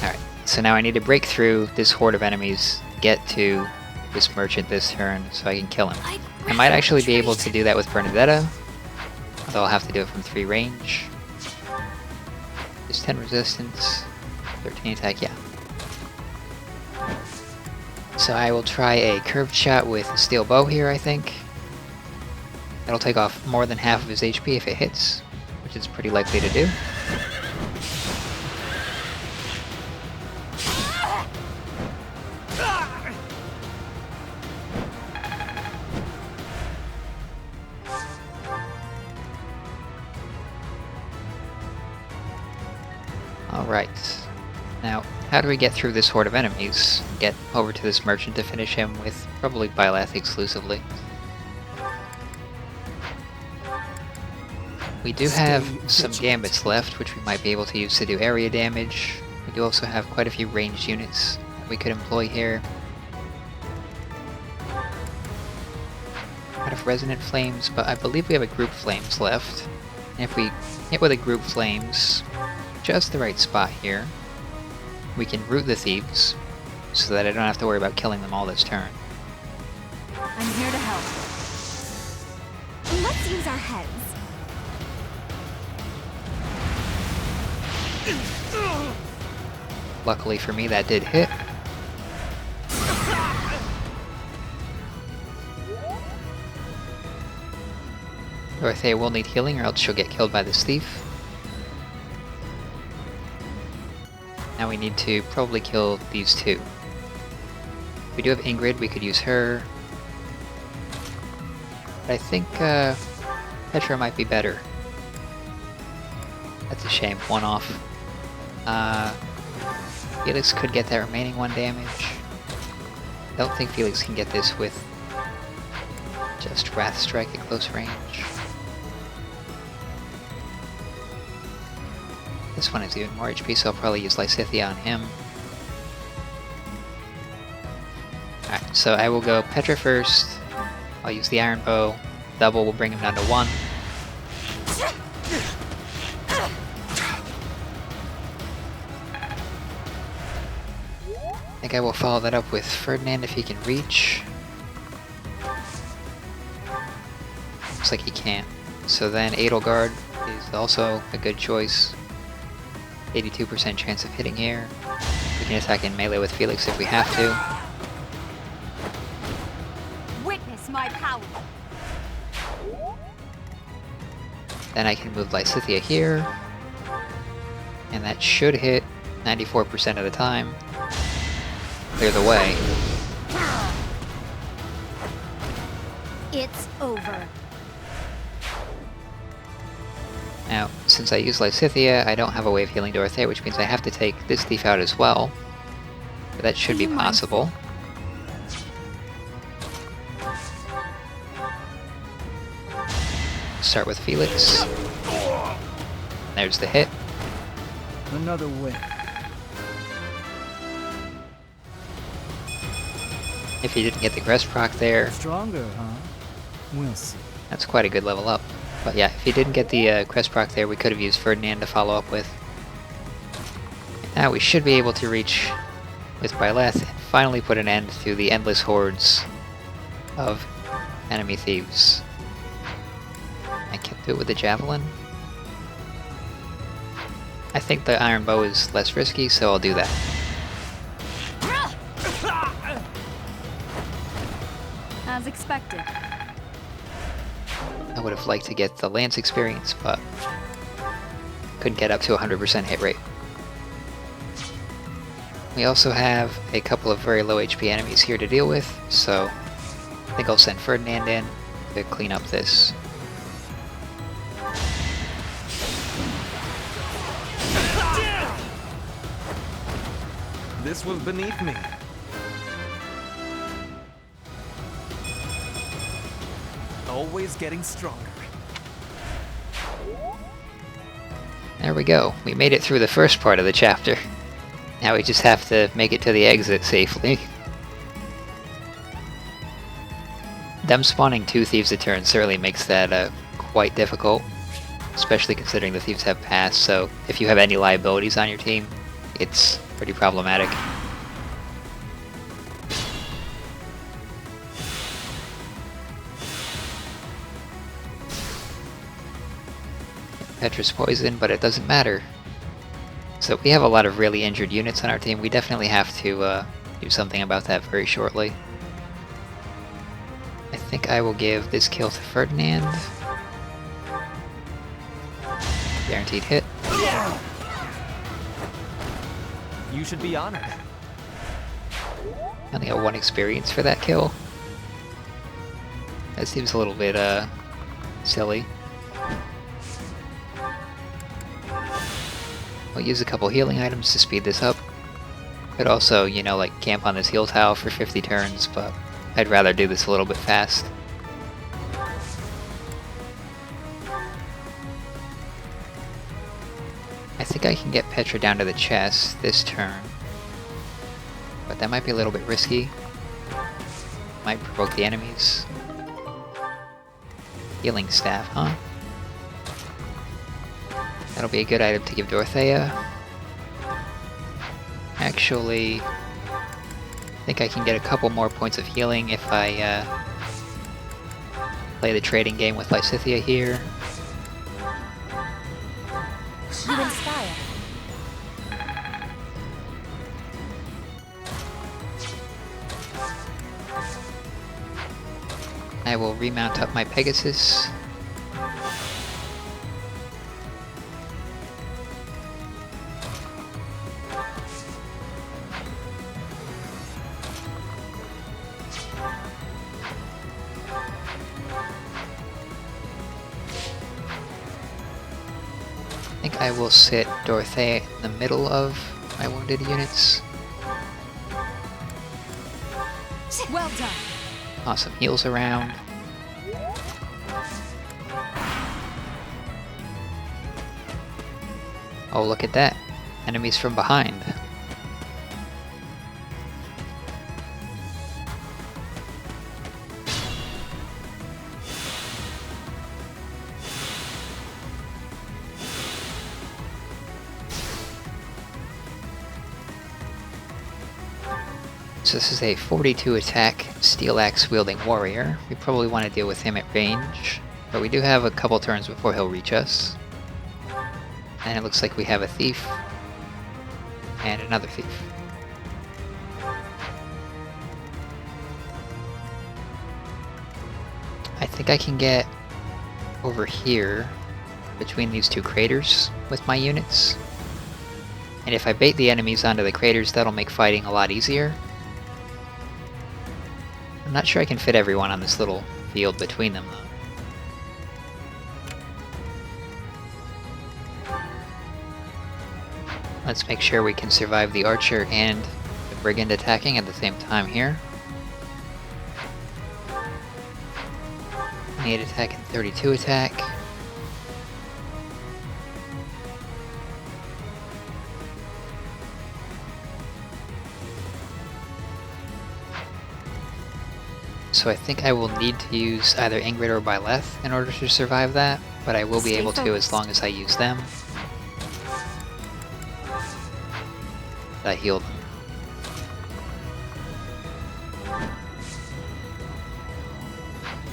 Alright, so now I need to break through this horde of enemies, get to this merchant this turn so I can kill him. I might actually be able to do that with Bernetta, although I'll have to do it from 3 range. There's 10 resistance, 13 attack, yeah. So I will try a curved shot with a steel bow here, I think. That'll take off more than half of his HP if it hits, which it's pretty likely to do. Alright. Now, how do we get through this horde of enemies? Get over to this merchant to finish him with probably Byleth exclusively. We do have some gambits left, which we might be able to use to do area damage. We do also have quite a few ranged units that we could employ here. Out of Resonant Flames, but I believe we have a Group Flames left. And if we hit with a Group Flames, just the right spot here, we can root the thieves, so that I don't have to worry about killing them all this turn. I'm here to help. Let's use our heads. Luckily for me, that did hit. Dorothea will need healing or else she'll get killed by this thief. Now we need to probably kill these 2. We do have Ingrid, we could use her. But I think Petra might be better. That's a shame. One off. Felix could get that remaining 1 damage. Don't think Felix can get this with just Wrath Strike at close range. This one is even more HP, so I'll probably use Lysithea on him. Alright, so I will go Petra first. I'll use the Iron Bow. Double will bring him down to 1. I think I will follow that up with Ferdinand if he can reach. Looks like he can't. So then Edelgard is also a good choice. 82% chance of hitting here. We can attack in melee with Felix if we have to. Witness my power. Then I can move Lysithea here. And that should hit 94% of the time. Clear the way. It's over. Now, since I use Lysithea, I don't have a way of healing Dorothea, which means I have to take this thief out as well. But that should be possible. Start with Felix. There's the hit. Another win. If he didn't get the crest proc there, Stronger, huh? We'll see. that's quite a good level up. But yeah, if he didn't get the crest proc there, we could have used Ferdinand to follow up with. Now we should be able to reach with Byleth and finally put an end to the endless hordes of enemy thieves. I can't do it with the javelin. I think the iron bow is less risky, so I'll do that. As expected. I would have liked to get the lance experience, but couldn't get up to 100% hit rate. We also have a couple of very low HP enemies here to deal with, so I think I'll send Ferdinand in to clean up this. This was beneath me. Always getting stronger. There we go. We made it through the first part of the chapter. Now we just have to make it to the exit safely. Them spawning 2 thieves a turn certainly makes that quite difficult, especially considering the thieves have passed, so if you have any liabilities on your team, it's pretty problematic. Petra's poisoned, but it doesn't matter. So we have a lot of really injured units on our team. We definitely have to do something about that very shortly. I think I will give this kill to Ferdinand. Guaranteed hit. You should be honored. I only got 1 experience for that kill. That seems a little bit silly. I'll use a couple healing items to speed this up. Could also, you know, like camp on this heal tile for 50 turns, but I'd rather do this a little bit fast. I think I can get Petra down to the chest this turn, but that might be a little bit risky. Might provoke the enemies. Healing staff, huh? That'll be a good item to give Dorothea. Actually, I think I can get a couple more points of healing if I play the trading game with Lysithea here. You inspire. I will remount up my Pegasus. think I will sit Dorothea in the middle of my wounded units. Well done. Awesome heals around. Oh, look at that. Enemies from behind. So this is a 42 attack steel axe wielding warrior. We probably want to deal with him at range, but we do have a couple turns before he'll reach us. And it looks like we have a thief and another thief. I think I can get over here between these two craters with my units. And if I bait the enemies onto the craters, that'll make fighting a lot easier. I'm not sure I can fit everyone on this little field between them, though. Let's make sure we can survive the archer and the brigand attacking at the same time here. 28 attack and 32 attack. So I think I will need to use either Ingrid or Byleth in order to survive that, but I will be able to as long as I use them. I heal them.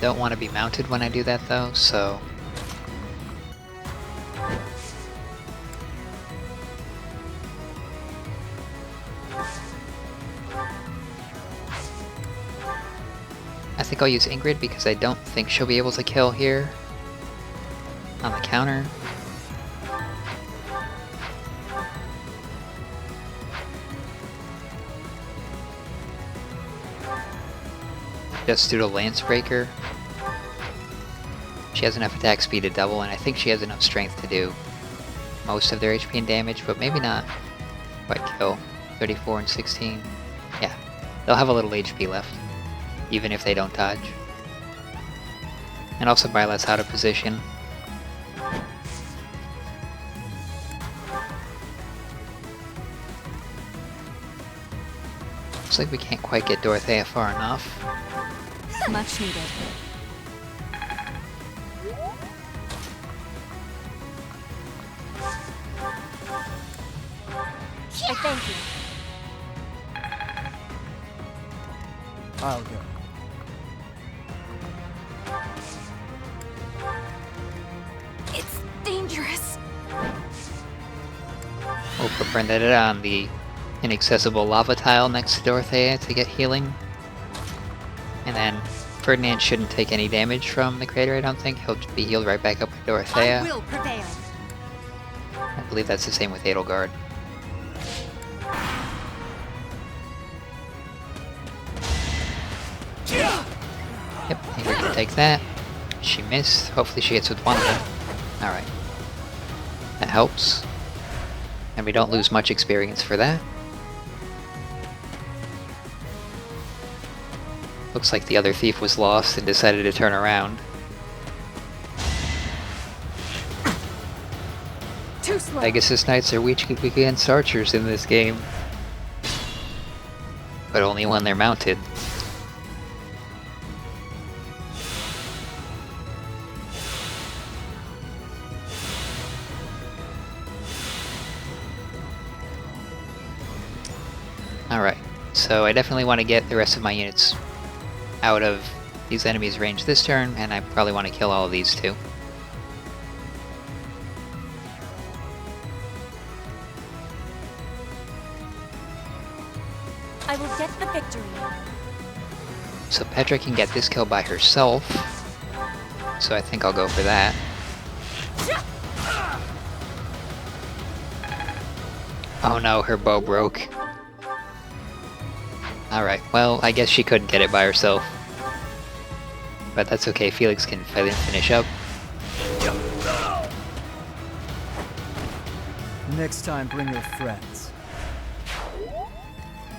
Don't want to be mounted when I do that though, so... I think I'll use Ingrid because I don't think she'll be able to kill here on the counter. Just do the Lance Breaker. She has enough attack speed to double, and I think she has enough strength to do most of their HP and damage, but maybe not quite kill. 34 and 16. Yeah, they'll have a little HP left, even if they don't dodge. And also Byleth's out of position. Looks like we can't quite get Dorothea far enough. Much needed. I thank you. I'll go. It's dangerous. We'll put Bernetta on the inaccessible lava tile next to Dorothea to get healing. And then Ferdinand shouldn't take any damage from the crater, I don't think. He'll be healed right back up with Dorothea. I will prevail. I believe that's the same with Edelgard. Yep, Ingrid can take that. She missed. Hopefully she hits with one of them. Alright. That helps. And we don't lose much experience for that. Looks like the other thief was lost and decided to turn around. Too slow. Pegasus Knights are weak against archers in this game. But only when they're mounted. Alright, so I definitely want to get the rest of my units out of these enemies' range this turn, and I probably want to kill all of these too. I will get the victory. So Petra can get this kill by herself, so I think I'll go for that. Oh no, her bow broke. Alright, well, I guess she couldn't get it by herself. But that's okay, Felix can finish up. Next time, bring your friends.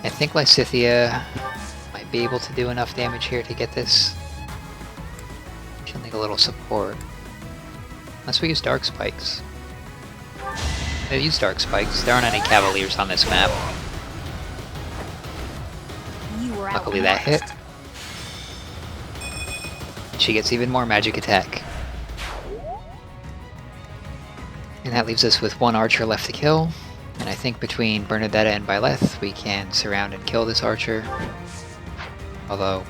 I think Lysithea might be able to do enough damage here to get this. She'll need a little support. Unless we use Dark Spikes. They use Dark Spikes. There aren't any Cavaliers on this map. You were Luckily that hit. She gets even more magic attack. And that leaves us with one archer left to kill. And I think between Bernetta and Byleth, we can surround and kill this archer. Although,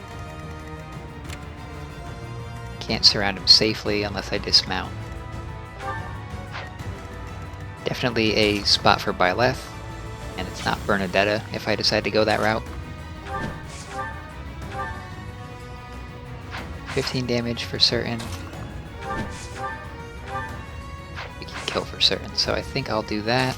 can't surround him safely unless I dismount. Definitely a spot for Byleth, and it's not Bernetta if I decide to go that route. 15 damage for certain. We can kill for certain, so I think I'll do that.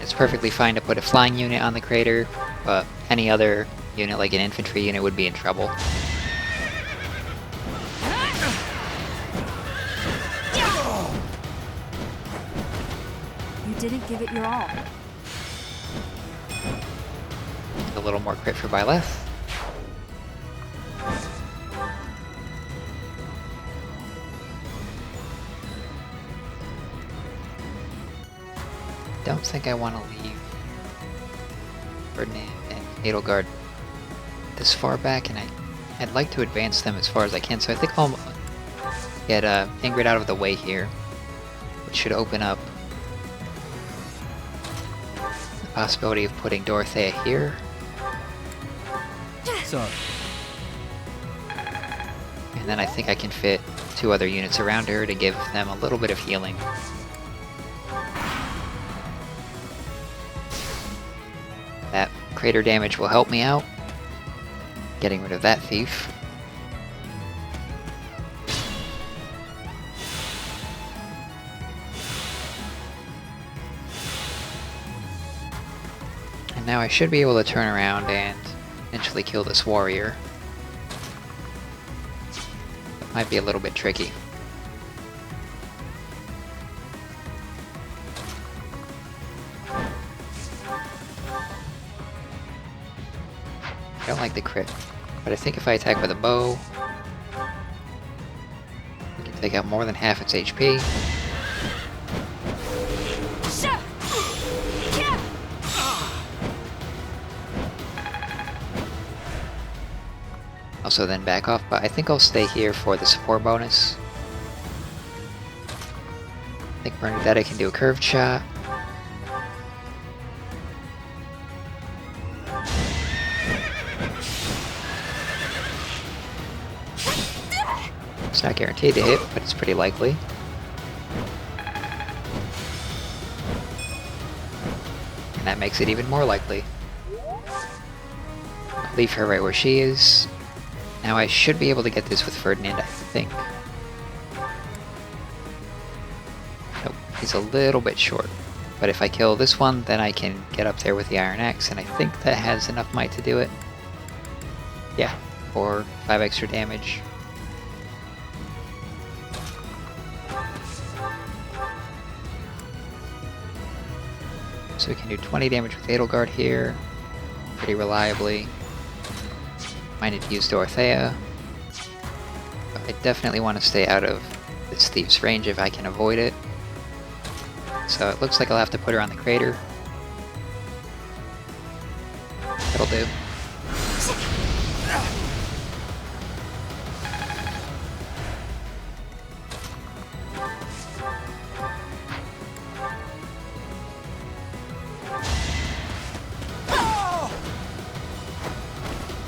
It's perfectly fine to put a flying unit on the crater, but any other unit, like an infantry unit, would be in trouble. You didn't give it your all. A little more crit for Byleth. Don't think I want to leave Ferdinand and Edelgard this far back, and I'd like to advance them as far as I can, so I think I'll get Ingrid out of the way here, which should open up the possibility of putting Dorothea here. Sorry. And then I think I can fit 2 other units around her to give them a little bit of healing. That crater damage will help me out, getting rid of that thief. And now I should be able to turn around and eventually kill this warrior. That might be a little bit tricky. I don't like the crit, but I think if I attack with a bow, we can take out more than half its HP. Also then back off, but I think I'll stay here for the support bonus. I think Bernetta can do a curved shot. It's not guaranteed to hit, but it's pretty likely. And that makes it even more likely. I'll leave her right where she is. Now I should be able to get this with Ferdinand, I think. Nope, he's a little bit short. But if I kill this one, then I can get up there with the Iron Axe, and I think that has enough might to do it. Yeah, for 5 extra damage. So we can do 20 damage with Edelgard here, pretty reliably. Might need to use Dorothea. But I definitely want to stay out of this thief's range if I can avoid it. So it looks like I'll have to put her on the crater. That'll do.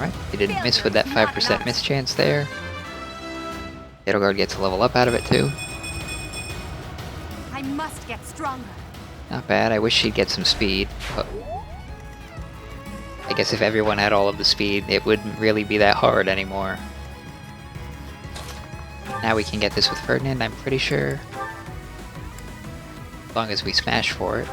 Alright, he didn't miss with that 5% miss chance there. Edelgard gets a level up out of it too. I must get stronger. Not bad, I wish she'd get some speed, but I guess if everyone had all of the speed, it wouldn't really be that hard anymore. Now we can get this with Ferdinand, I'm pretty sure. long as we smash for it.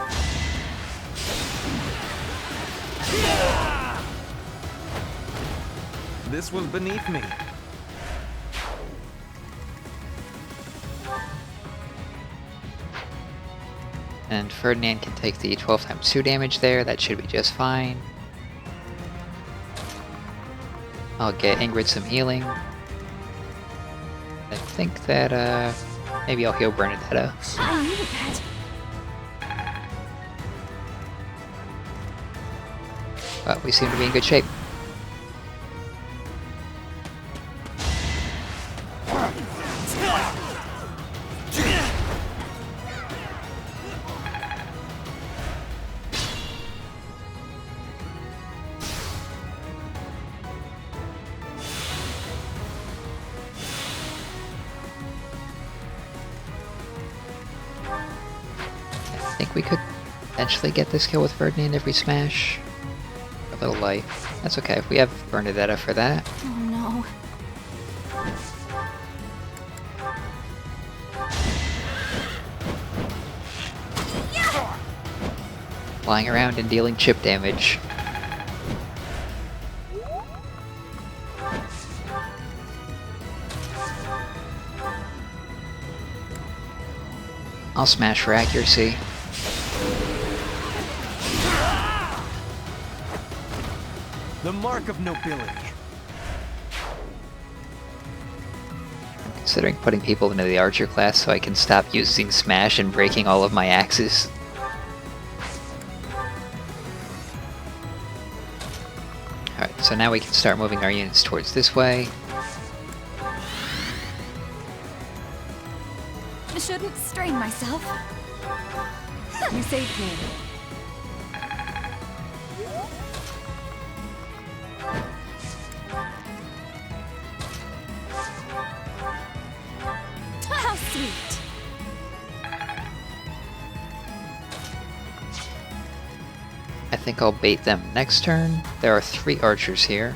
This was beneath me. And Ferdinand can take the 12 times 2 damage there, that should be just fine. I'll get Ingrid some healing. I think that, maybe I'll heal Bernetta. I needed that. But we seem to be in good shape. I think we could potentially get this kill with Ferdinand if we smash. A little life. That's okay, we have Bernetta for that. Oh no. Flying around and dealing chip damage. I'll smash for accuracy. The mark of nobility. Considering putting people into the archer class so I can stop using smash and breaking all of my axes. Alright, so now we can start moving our units towards this way. I shouldn't strain myself. You saved me. How sweet. I think I'll bait them next turn. There are 3 archers here,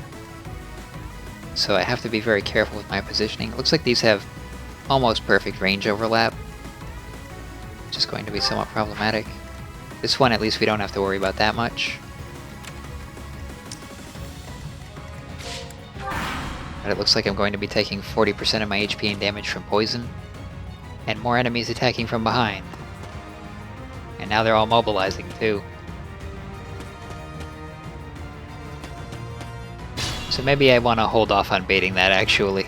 so I have to be very careful with my positioning. Looks like these have almost perfect range overlap, which is going to be somewhat problematic. This one, at least we don't have to worry about that much. But it looks like I'm going to be taking 40% of my HP and damage from poison, and more enemies attacking from behind. And now they're all mobilizing too. So maybe I want to hold off on baiting that, actually.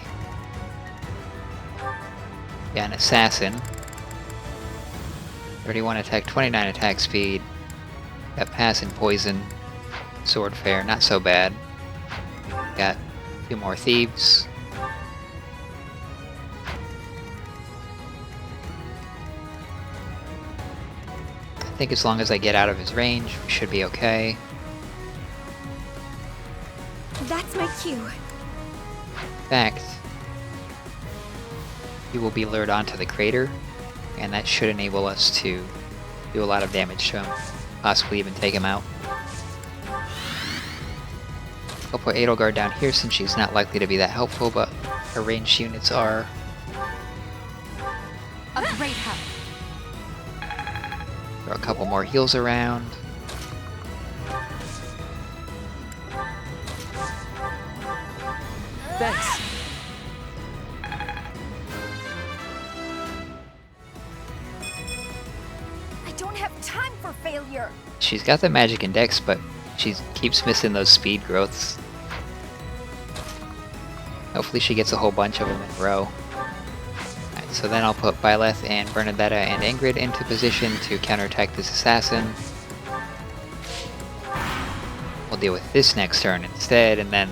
Yeah, an assassin. 31 attack, 29 attack speed. Got pass and poison. Sword fair, not so bad. Got 2 more thieves. I think as long as I get out of his range, we should be okay. That's my cue. In fact, he will be lured onto the crater, and that should enable us to do a lot of damage to him, possibly even take him out. I'll put Edelgard down here since she's not likely to be that helpful, but her ranged units are. A great help. Throw a couple more heals around. Thanks. I don't have time for failure. She's got the magic index, but she keeps missing those speed growths. Hopefully she gets a whole bunch of them in a row. Alright, so then I'll put Byleth and Bernetta and Ingrid into position to counterattack this assassin. We'll deal with this next turn instead, and then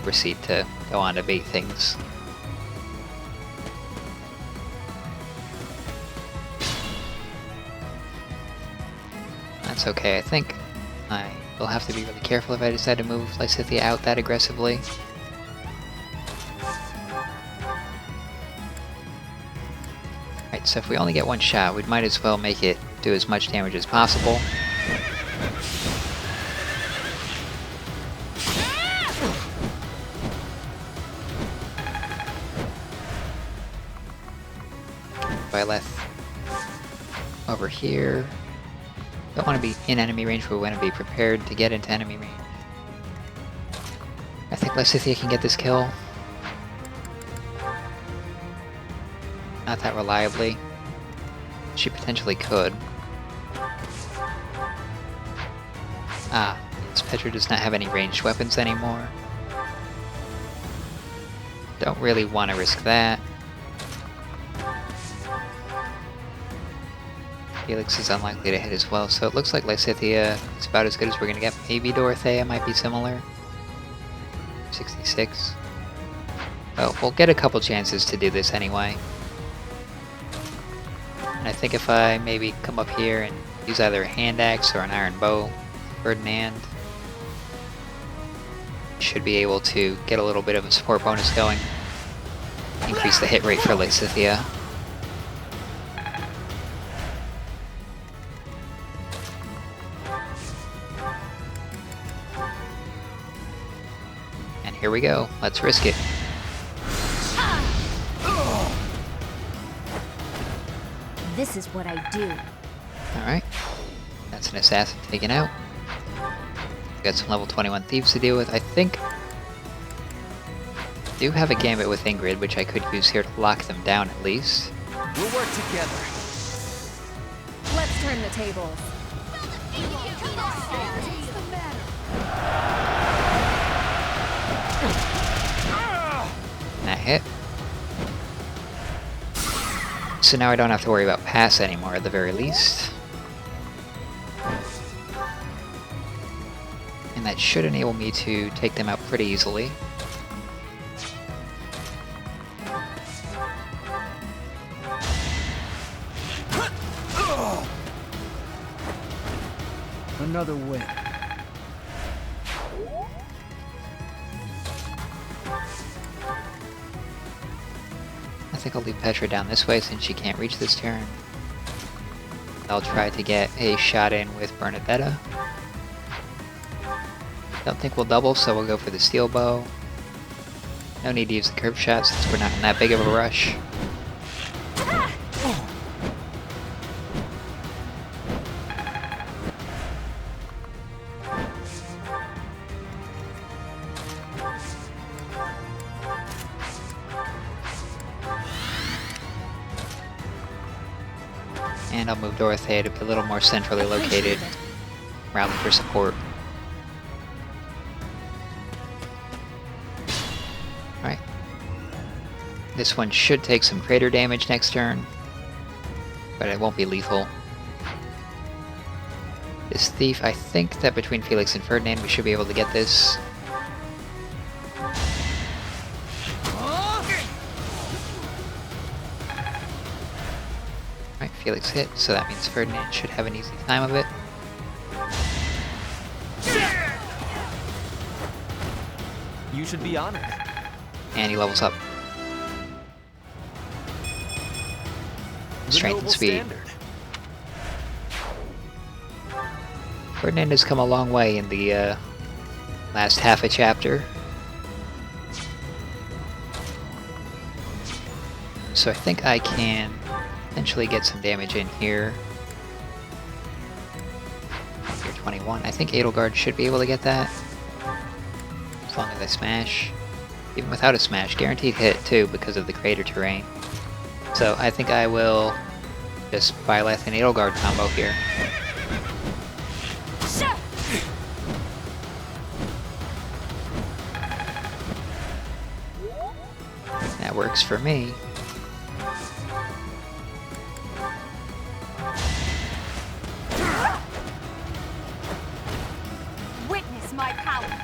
proceed to go on to bait things. That's okay, I think. I will have to be really careful if I decide to move Lysithea out that aggressively. Alright, so if we only get one shot, we might as well make it do as much damage as possible. Byleth. over here. Don't want to be in enemy range, but we want to be prepared to get into enemy range. I think Lysithea can get this kill. Not that reliably. She potentially could. Ah, yes, Petra does not have any ranged weapons anymore. Don't really want to risk that. Felix is unlikely to hit as well, so it looks like Lysithea is about as good as we're gonna get. Maybe Dorothea might be similar. 66. Well, we'll get a couple chances to do this anyway. And I think if I maybe come up here and use either a hand axe or an iron bow, Ferdinand should be able to get a little bit of a support bonus going. Increase the hit rate for Lysithea. And here we go. Let's risk it. This is what I do. Alright. That's an assassin taken out. Got some level 21 thieves to deal with. I think I do have a gambit with Ingrid, which I could use here to lock them down at least. We'll work together. Let's turn the tables. That hit. So now I don't have to worry about pass anymore at the very least. And that should enable me to take them out pretty easily. Another win. I think I'll leave Petra down this way since she can't reach this turn. I'll try to get a shot in with Bernetta. Don't think we'll double, so we'll go for the steel bow. No need to use the curve shot since we're not in that big of a rush. And I'll move Dorothea to be a little more centrally located, rally for support. Alright. This one should take some crater damage next turn, but it won't be lethal. This thief, I think that between Felix and Ferdinand we should be able to get this. Alright, Felix hit, so that means Ferdinand should have an easy time of it. You should be honored. And he levels up. The Strength and noble speed. standard. Ferdinand has come a long way in the last half a chapter. So I think I can potentially get some damage in here. Here 21. I think Edelgard should be able to get that. As long as I smash. Even without a smash, guaranteed hit too because of the crater terrain. So I think I will just Byleth and Edelgard combo here. That works for me. Witness my power.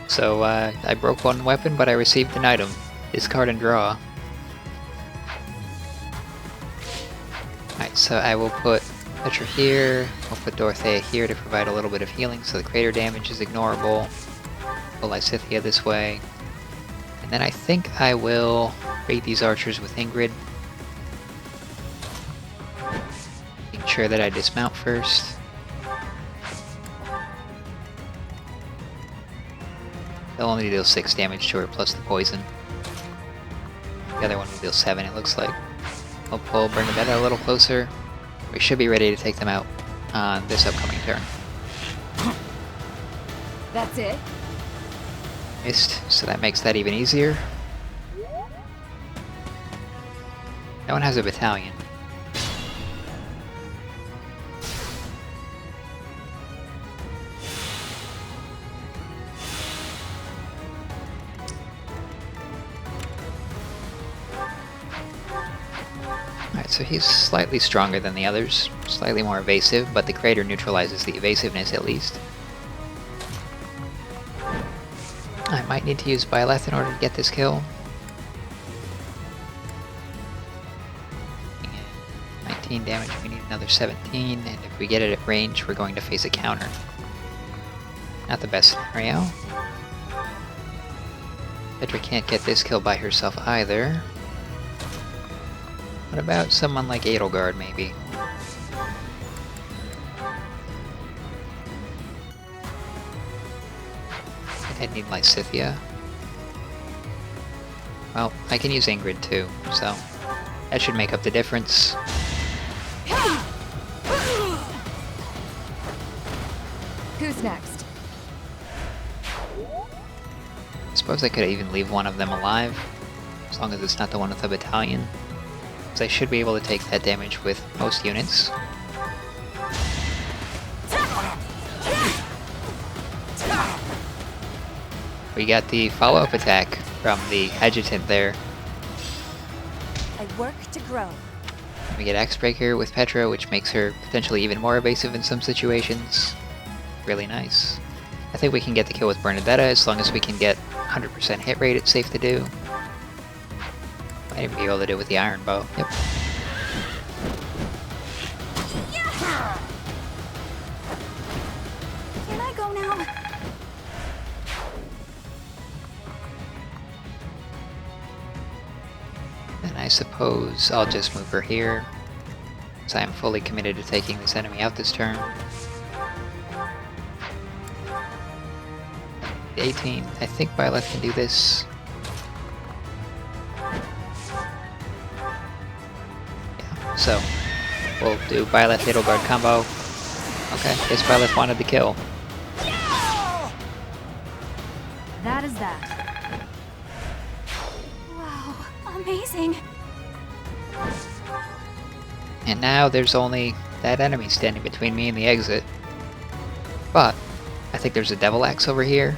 So I broke one weapon, but I received an item. Discard and draw. Alright, so I will put Petra here. I'll put Dorothea here to provide a little bit of healing so the crater damage is ignorable. Put Lysithea this way. And then I think I will raid these archers with Ingrid. Making sure that I dismount first. They'll only deal 6 damage to her plus the poison. The other one will deal 7, it looks like. We'll pull Bernetta a little closer. We should be ready to take them out on this upcoming turn. That's it? Missed, so that makes that even easier. No one has a battalion. Alright, so he's slightly stronger than the others, slightly more evasive, but the crater neutralizes the evasiveness at least. I might need to use Byleth in order to get this kill. 19 damage, we need another 17, and if we get it at range, we're going to face a counter. Not the best scenario. Petra can't get this kill by herself either. What about someone like Edelgard, maybe? I think I need Lysithia. Well, I can use Ingrid too, so that should make up the difference. Who's next? I suppose I could even leave one of them alive, as long as it's not the one with the battalion. Because I should be able to take that damage with most units. We got the follow-up attack from the adjutant there. I work to grow. We get Axebreaker with Petra, which makes her potentially even more evasive in some situations. Really nice. I think we can get the kill with Bernetta as long as we can get 100% hit rate, it's safe to do. Might even be able to do it with the iron bow. Yep. Can I go now? And I suppose I'll just move her here, because I am fully committed to taking this enemy out this turn. 18. I think Byleth can do this. Yeah, so we'll do Byleth Edelgard combo. Okay, guess Byleth wanted the kill. That is that. Wow, amazing. And now there's only that enemy standing between me and the exit. But I think there's a Devil Axe over here.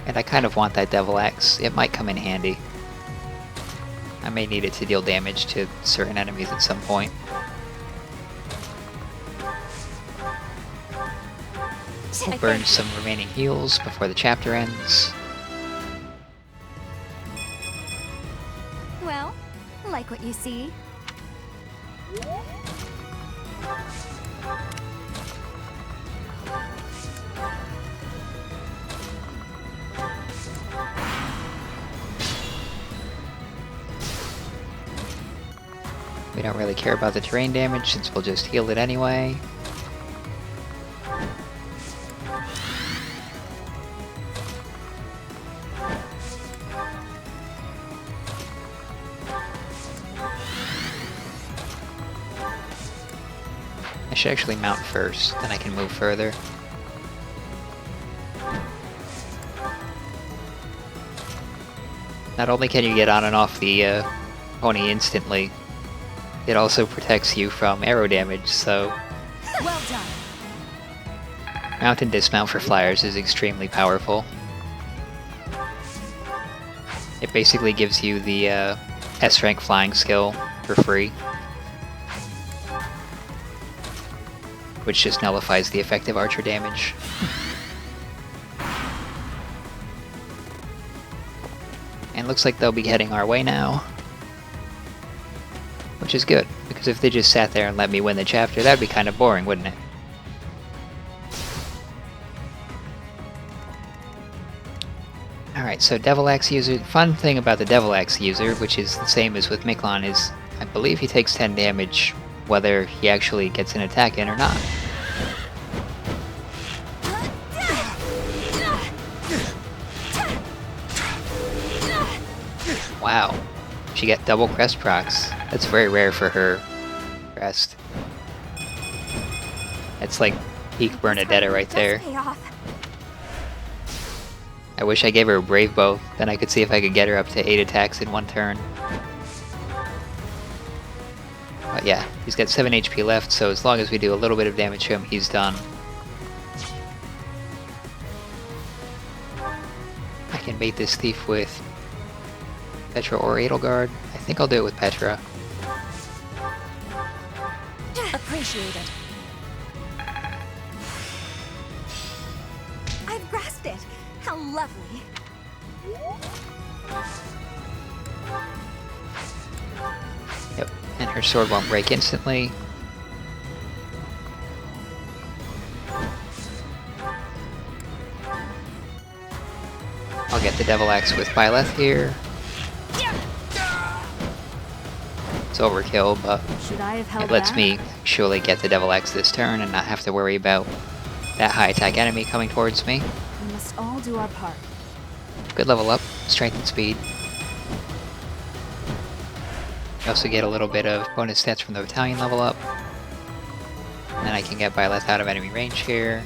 And I kind of want that Devil Axe. It might come in handy. I may need it to deal damage to certain enemies at some point. We'll burn some remaining heals before the chapter ends. Well, like what you see. We don't really care about the terrain damage since we'll just heal it anyway. I should actually mount first, then I can move further. Not only can you get on and off the pony instantly, it also protects you from arrow damage, so Well done. mount and dismount for flyers is extremely powerful. It basically gives you the S-rank flying skill for free, which just nullifies the effective archer damage. And looks like they'll be heading our way now. Which is good, because if they just sat there and let me win the chapter, that'd be kind of boring, wouldn't it? Alright, so Devil Axe user. Fun thing about the Devil Axe user, which is the same as with Miklon, is I believe he takes 10 damage whether he actually gets an attack in or not. Wow. She got double crest procs. That's very rare for her crest. It's like peak Bernetta right there. Pay off. I wish I gave her a Brave Bow, then I could see if I could get her up to 8 attacks in 1 turn. But yeah, he's got 7 HP left, so as long as we do a little bit of damage to him, he's done. I can bait this thief with Petra or Edelgard. I think I'll do it with Petra. Appreciated. I've grasped it. How lovely. Yep, and her sword won't break instantly. I'll get the Devil Axe with Byleth here. It's overkill, but Should I have held it lets back? me actually get the Devil Axe this turn and not have to worry about that high attack enemy coming towards me. We must all do our part. Good level up, strength and speed. You also get a little bit of bonus stats from the battalion level up. And then I can get Byleth out of enemy range here.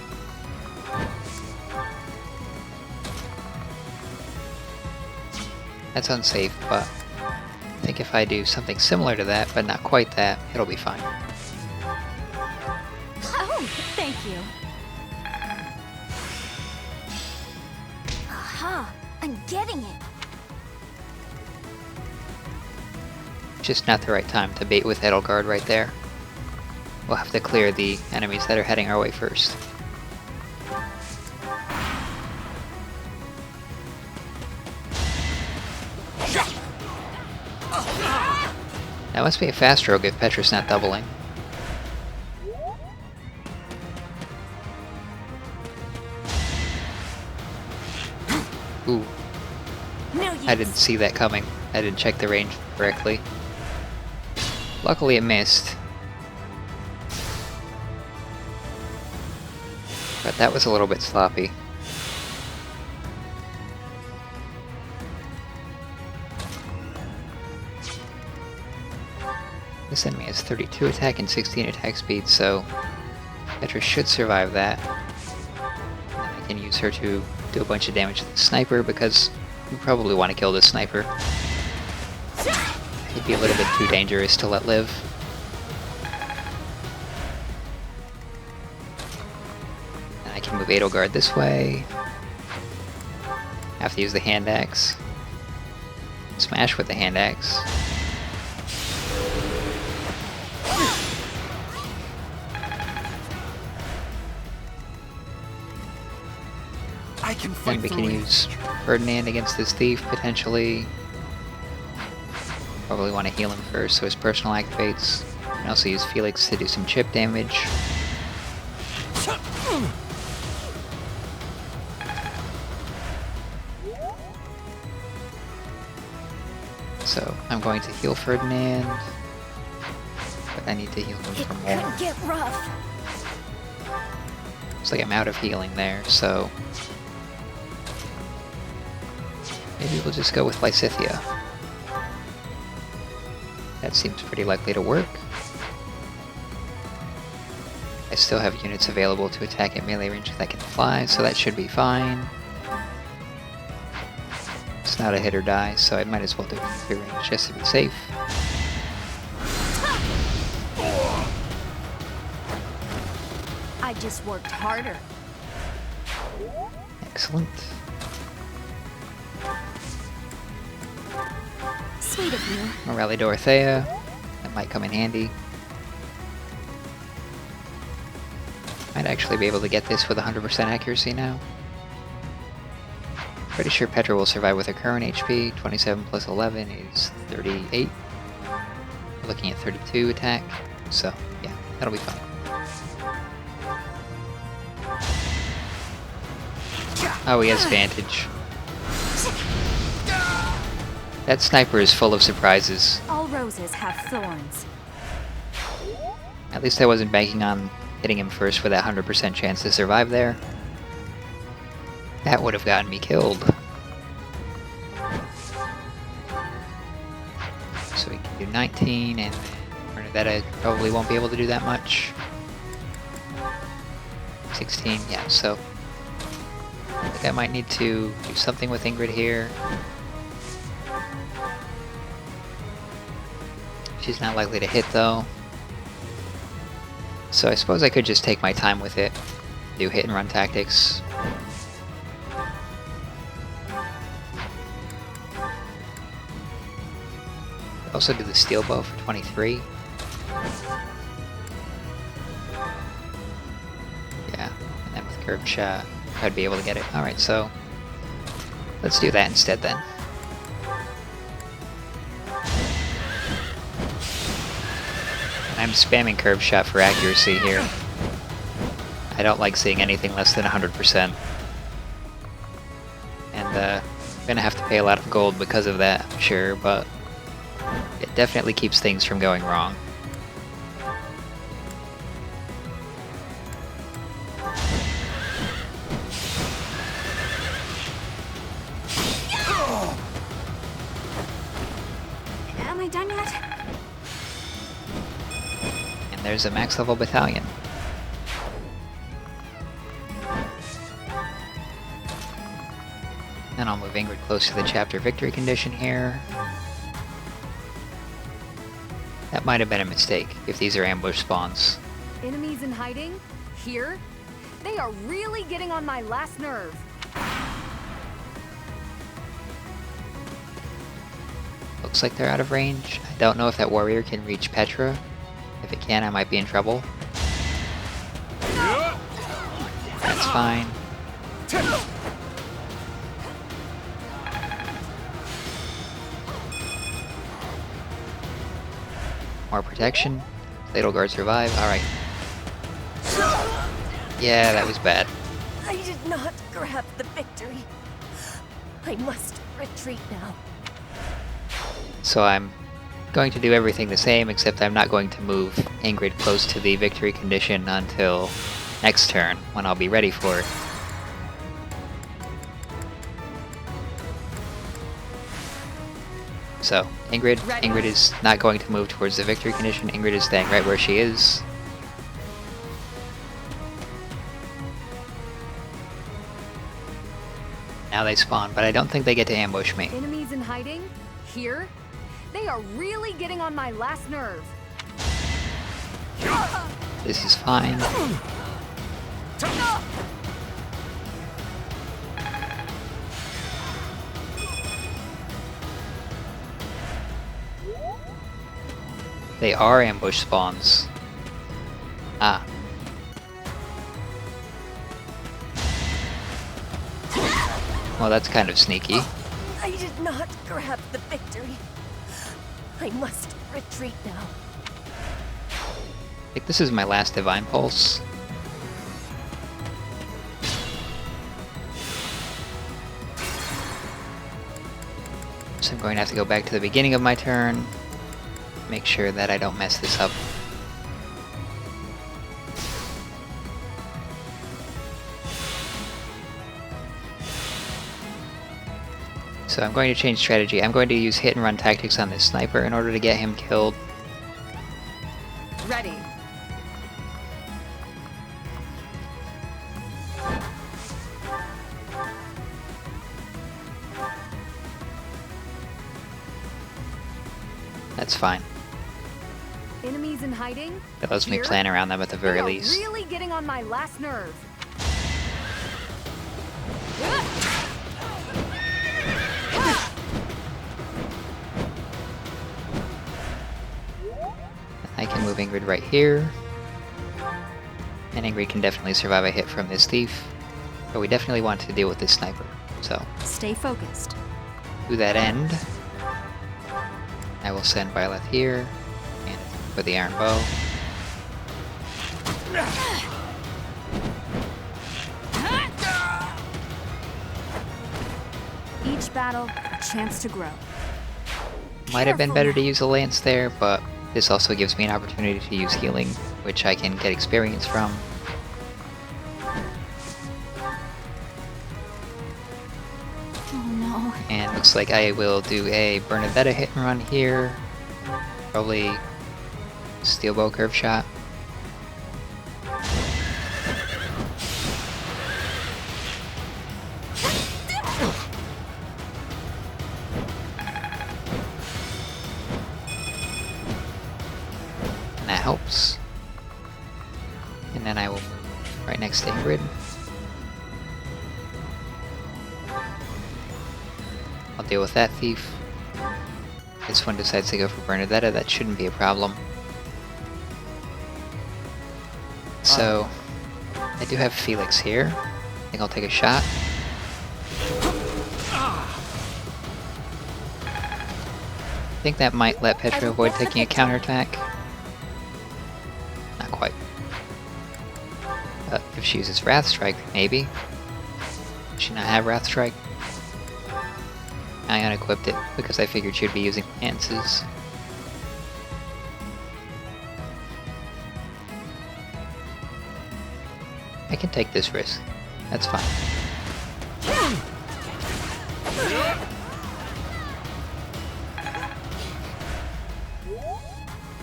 That's unsafe, but I think if I do something similar to that, but not quite that, it'll be fine. Oh, thank you. Aha! I'm getting it. Just not the right time to bait with Edelgard right there. We'll have to clear the enemies that are heading our way first. That must be a fast rogue if Petra's not doubling. Ooh, No use. I didn't see that coming. I didn't check the range correctly. Luckily it missed. But that was a little bit sloppy. This enemy has 32 attack and 16 attack speed, so Petra should survive that. And I can use her to do a bunch of damage to the sniper, because we probably want to kill this sniper. It'd be a little bit too dangerous to let live. And I can move Edelgard this way. Have to use the hand axe. Smash with the hand axe. I can Then fight we through can it. use Ferdinand against this thief, potentially. Probably want to heal him first so his personal activates. You can also use Felix to do some chip damage. So I'm going to heal Ferdinand, but I need to heal him It for more. could get rough. Looks like I'm out of healing there, so maybe we'll just go with Lysithea. That seems pretty likely to work. I still have units available to attack at melee range that can fly, so that should be fine. It's not a hit or die, so I might as well do it in free range just to be safe. I just worked harder. Excellent. Sweet of you. I'll rally Dorothea. That might come in handy. Might actually be able to get this with 100% accuracy now. Pretty sure Petra will survive with her current HP. 27 plus 11 is 38. We're looking at 32 attack. So, yeah, that'll be fine. Oh, he has Vantage. That sniper is full of surprises. All roses have thorns. At least I wasn't banking on hitting him first with that 100% chance to survive there. That would have gotten me killed. So we can do 19, and then Bernetta probably won't be able to do that much. 16, yeah, so I think I might need to do something with Ingrid here. She's not likely to hit though. So I suppose I could just take my time with it, do hit and run tactics. Also do the steel bow for 23. Yeah, and then with curved shot, I'd be able to get it. Alright, so let's do that instead then. I'm spamming curved shot for accuracy here. I don't like seeing anything less than 100%. And I'm gonna have to pay a lot of gold because of that, I'm sure, but it definitely keeps things from going wrong. Am I done yet? And there's a max level battalion. And I'll move Ingrid close to the chapter victory condition here. That might have been a mistake, if these are ambush spawns. Enemies in hiding? Here? They are really getting on my last nerve. Looks like they're out of range. I don't know if that warrior can reach Petra. If it can, I might be in trouble. That's fine. More protection. Fatal guard survive. Alright. Yeah, that was bad. I did not grab the victory. I must retreat now. So I'm going to do everything the same, except I'm not going to move Ingrid close to the victory condition until next turn, when I'll be ready for it. So, Ingrid is not going to move towards the victory condition. Ingrid is staying right where she is. Now they spawn, but I don't think they get to ambush me. Enemies in hiding? Here? They are really getting on my last nerve. This is fine. They are ambush spawns. Ah. Well, that's kind of sneaky. I did not grab the victory. I must retreat now. I think this is my last Divine Pulse. So I'm going to have to go back to the beginning of my turn. Make sure that I don't mess this up. So I'm going to change strategy. I'm going to use hit and run tactics on this sniper in order to get him killed. Ready. That's fine. Enemies in hiding? It lets me Here? plan around them at the very They are least. really getting on my last nerve. I can move Ingrid right here. And Ingrid can definitely survive a hit from this thief. But we definitely want to deal with this sniper. So, Stay focused. to that end, I will send Violet here. And for the iron bow. Each battle, a chance to grow. Might have been better to use a lance there, but this also gives me an opportunity to use healing, which I can get experience from. Oh no. And looks like I will do a Bernetta hit and run here. Probably steel bow curve shot. And that helps. And then I will move right next to Ingrid. I'll deal with that thief. This one decides to go for Bernetta, that shouldn't be a problem. So, I do have Felix here. I think I'll take a shot. I think that might let Petra avoid taking a counterattack. Not quite. If she uses Wrath Strike, maybe. Does she not have Wrath Strike? I unequipped it because I figured she'd be using lances. I can take this risk. That's fine.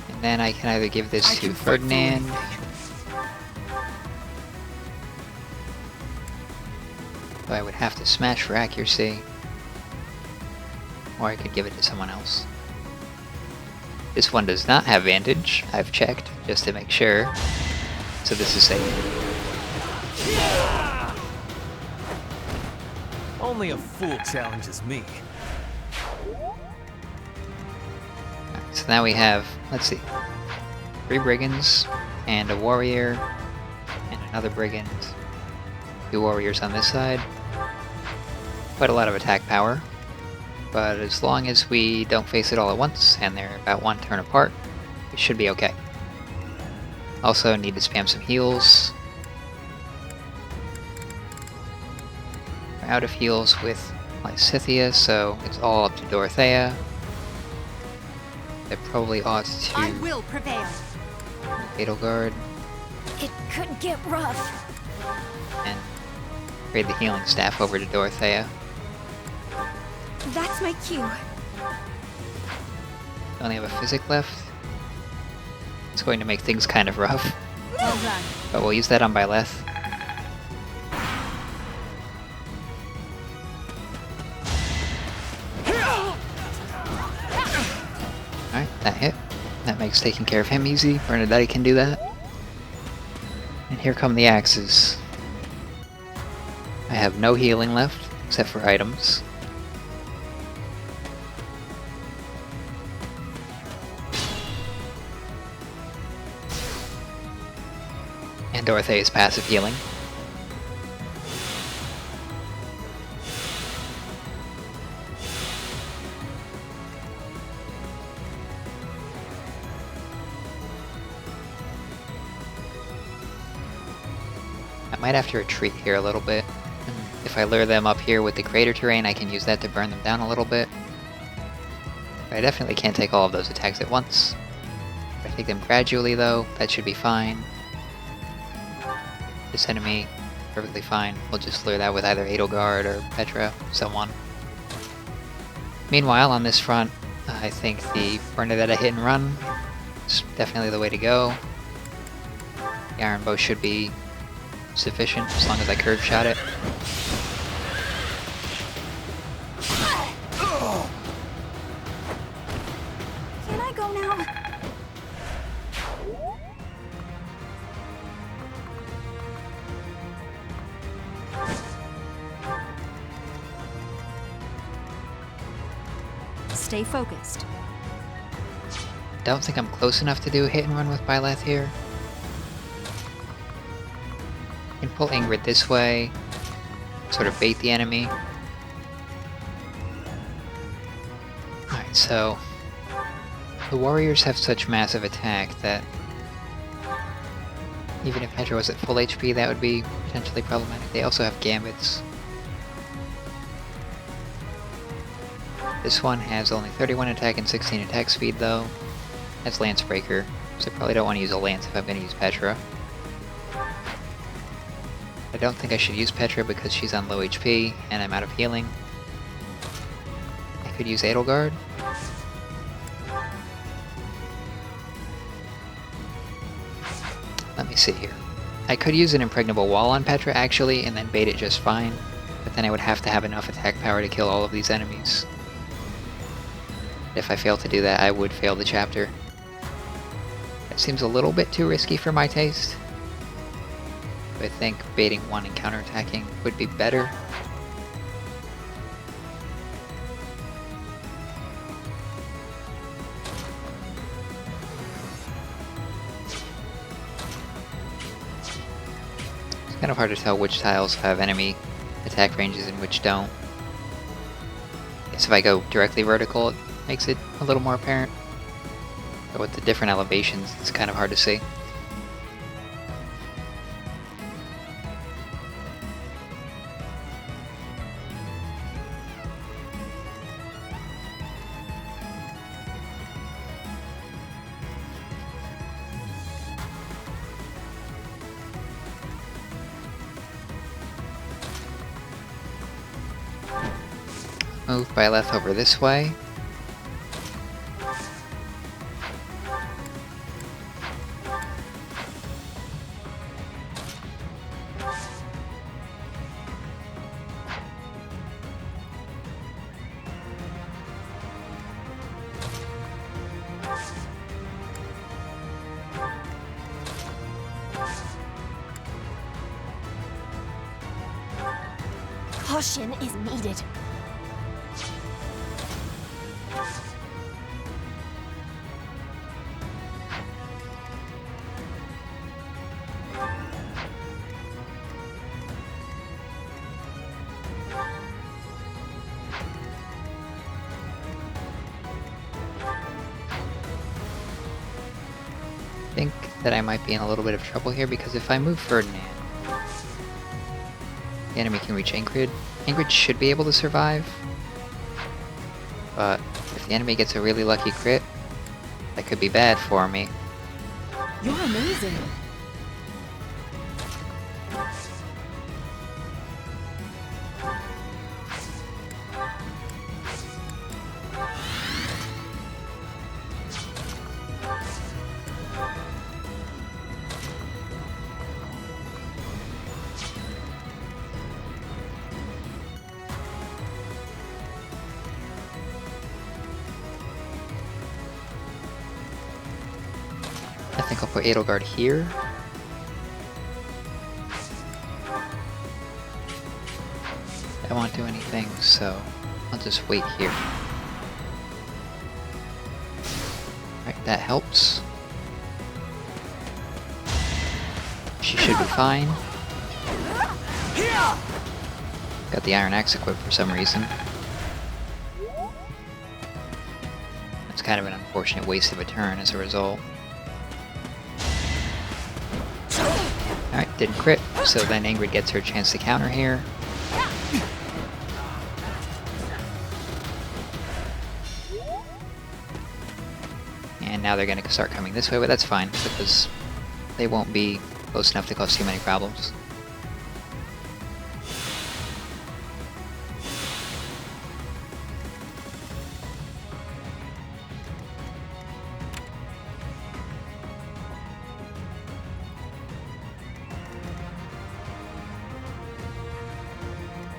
And then I can either give this to Ferdinand. Though I would have to smash for accuracy. Or I could give it to someone else. This one does not have Vantage. I've checked just to make sure. So this is safe. Only a fool challenges me. Alright, so now we have, let's see, 3 brigands and a warrior and another brigand. 2 warriors on this side. Quite a lot of attack power. But as long as we don't face it all at once, and they're about 1 turn apart, we should be okay. Also need to spam some heals. We're out of heals with Lysithea, so it's all up to Dorothea. I probably ought to I will prevail. Fatal Guard It could get rough. and trade the healing staff over to Dorothea. That's my cue. We only have a physic left. It's going to make things kind of rough. Well done. But we'll use that on Byleth. Alright, that hit. That makes taking care of him easy. Bernetta can do that. And here come the axes. I have no healing left, except for items. And Dorothea's passive healing. I might have to retreat here a little bit. And if I lure them up here with the crater terrain, I can use that to burn them down a little bit. But I definitely can't take all of those attacks at once. If I take them gradually though, that should be fine. This enemy, perfectly fine. We'll just lure that with either Edelgard or Petra, someone. Meanwhile, on this front, I think the Bernetta hit and run is definitely the way to go. The Iron Bow should be sufficient as long as I curve shot it. Can I go now? Stay focused. Don't think I'm close enough to do a hit and run with Byleth here. I can pull Ingrid this way, sort of bait the enemy. Alright, so the warriors have such massive attack that even if Petra was at full HP, that would be potentially problematic. They also have gambits. This one has only 31 attack and 16 attack speed though. That's Lance Breaker, so I probably don't want to use a lance if I'm going to use Petra. I don't think I should use Petra because she's on low HP and I'm out of healing. I could use Edelgard. see here. I could use an impregnable wall on Petra actually, and then bait it just fine, but then I would have to have enough attack power to kill all of these enemies. If I fail to do that, I would fail the chapter. That seems a little bit too risky for my taste. I think baiting one and counterattacking would be better. It's kind of hard to tell which tiles have enemy attack ranges and which don't. I guess if I go directly vertical, it makes it a little more apparent. But with the different elevations, it's kind of hard to see. Move by left over this way. Caution is needed. I think that I might be in a little bit of trouble here because if I move Ferdinand, the enemy can reach Ingrid. Ingrid should be able to survive, but if the enemy gets a really lucky crit, that could be bad for me. You're amazing. I think I'll put Edelgard here. I won't do anything, so I'll just wait here. Alright, that helps. She should be fine. Got the Iron Axe equipped for some reason. That's kind of an unfortunate waste of a turn as a result. Alright, didn't crit, so then Ingrid gets her chance to counter here. And now they're going to start coming this way, but that's fine, because they won't be close enough to cause too many problems.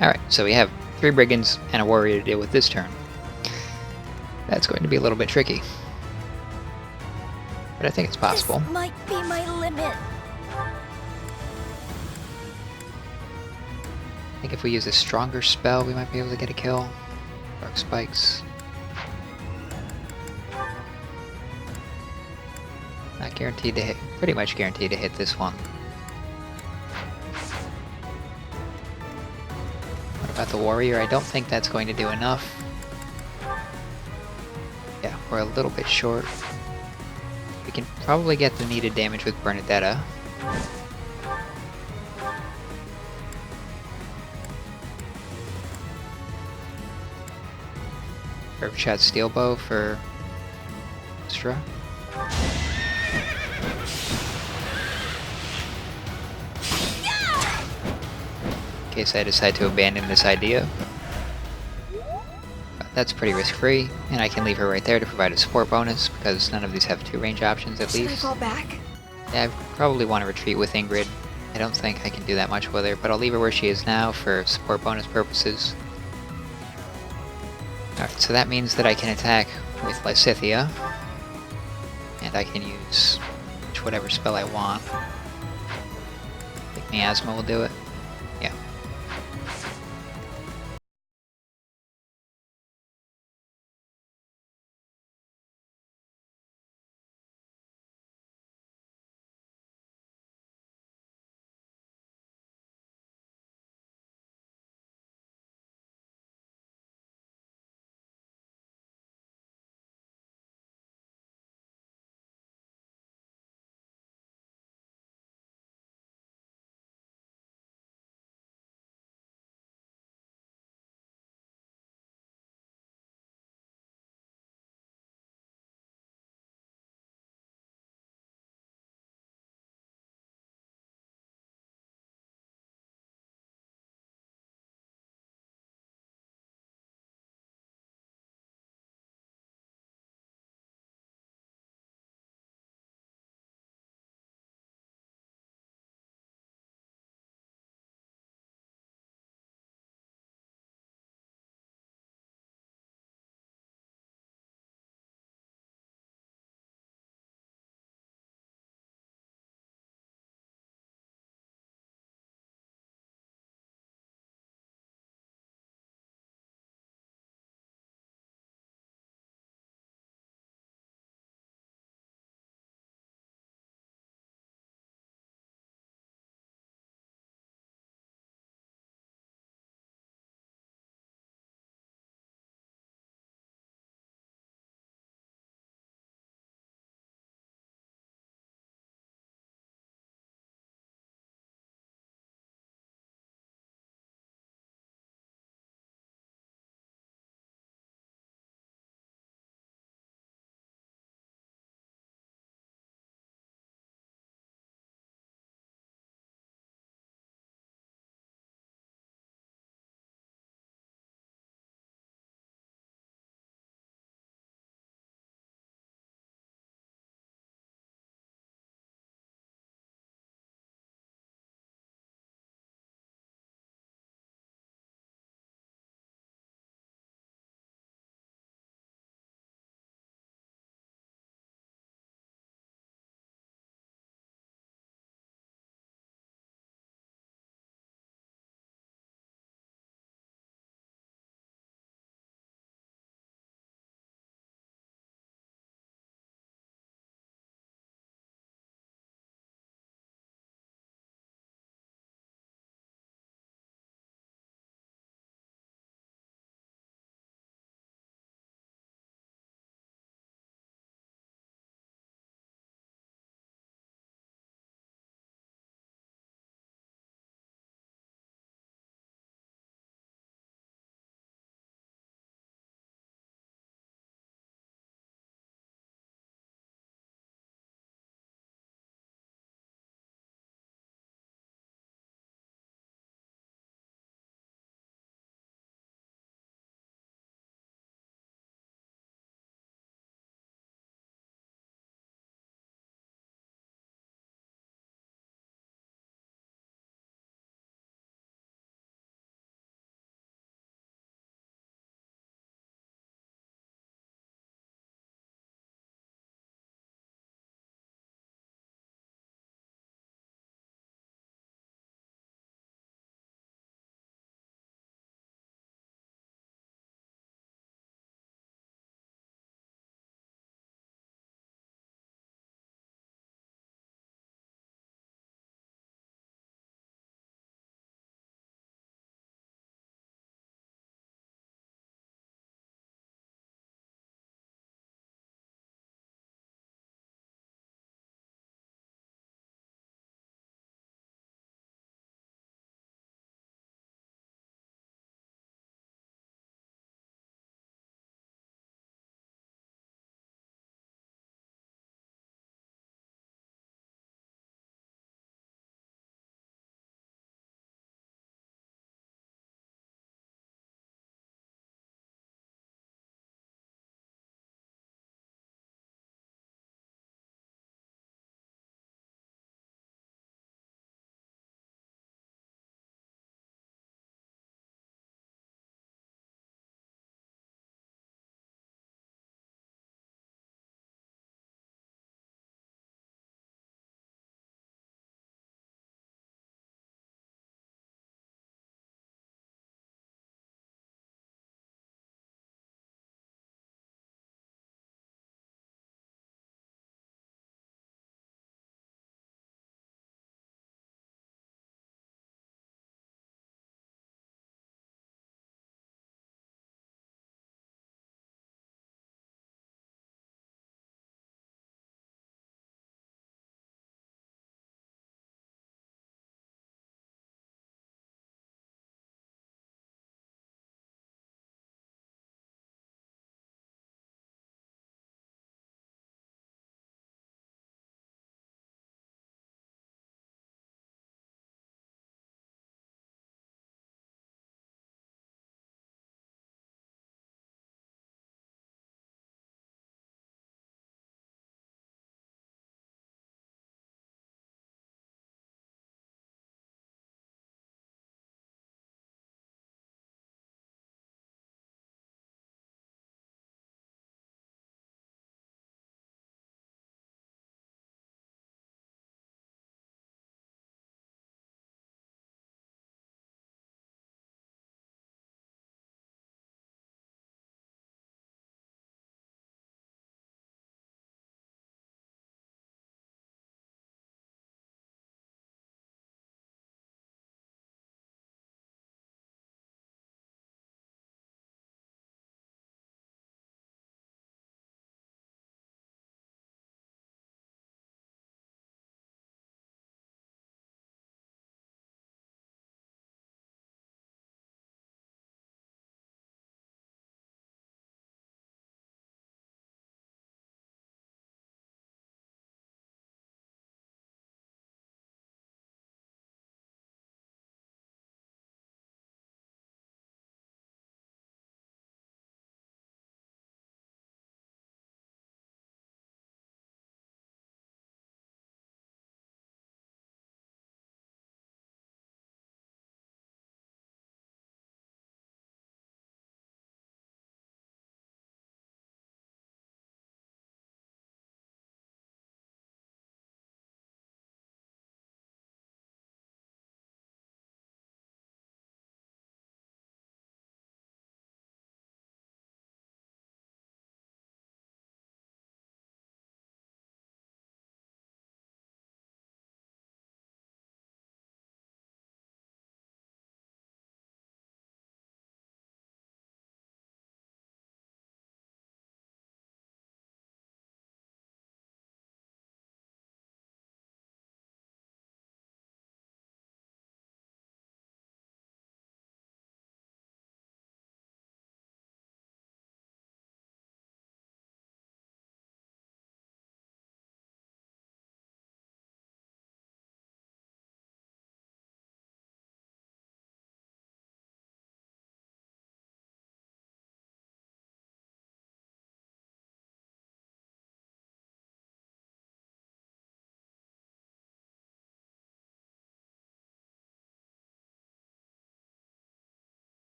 Alright, so we have 3 brigands and a warrior to deal with this turn. That's going to be a little bit tricky. But I think it's possible. This might be my limit. I think if we use a stronger spell, we might be able to get a kill. Dark Spikes. Not guaranteed to hit. Pretty much guaranteed to hit this one. What about the warrior? I don't think that's going to do enough. Yeah, we're a little bit short. We can probably get the needed damage with Bernetta. Curved Shot Steel Bow for extra. In case I decide to abandon this idea. But that's pretty risk-free, and I can leave her right there to provide a support bonus, because none of these have 2 range options at Should I least. fall back? Yeah, I probably want to retreat with Ingrid. I don't think I can do that much with her, but I'll leave her where she is now for support bonus purposes. Alright, so that means that I can attack with Lysithea. And I can use whatever spell I want. I think Miasma will do it. Yeah.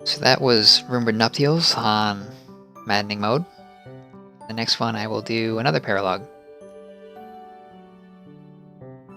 So that was Rumored Nuptials on Maddening mode. The next one I will do another paralogue.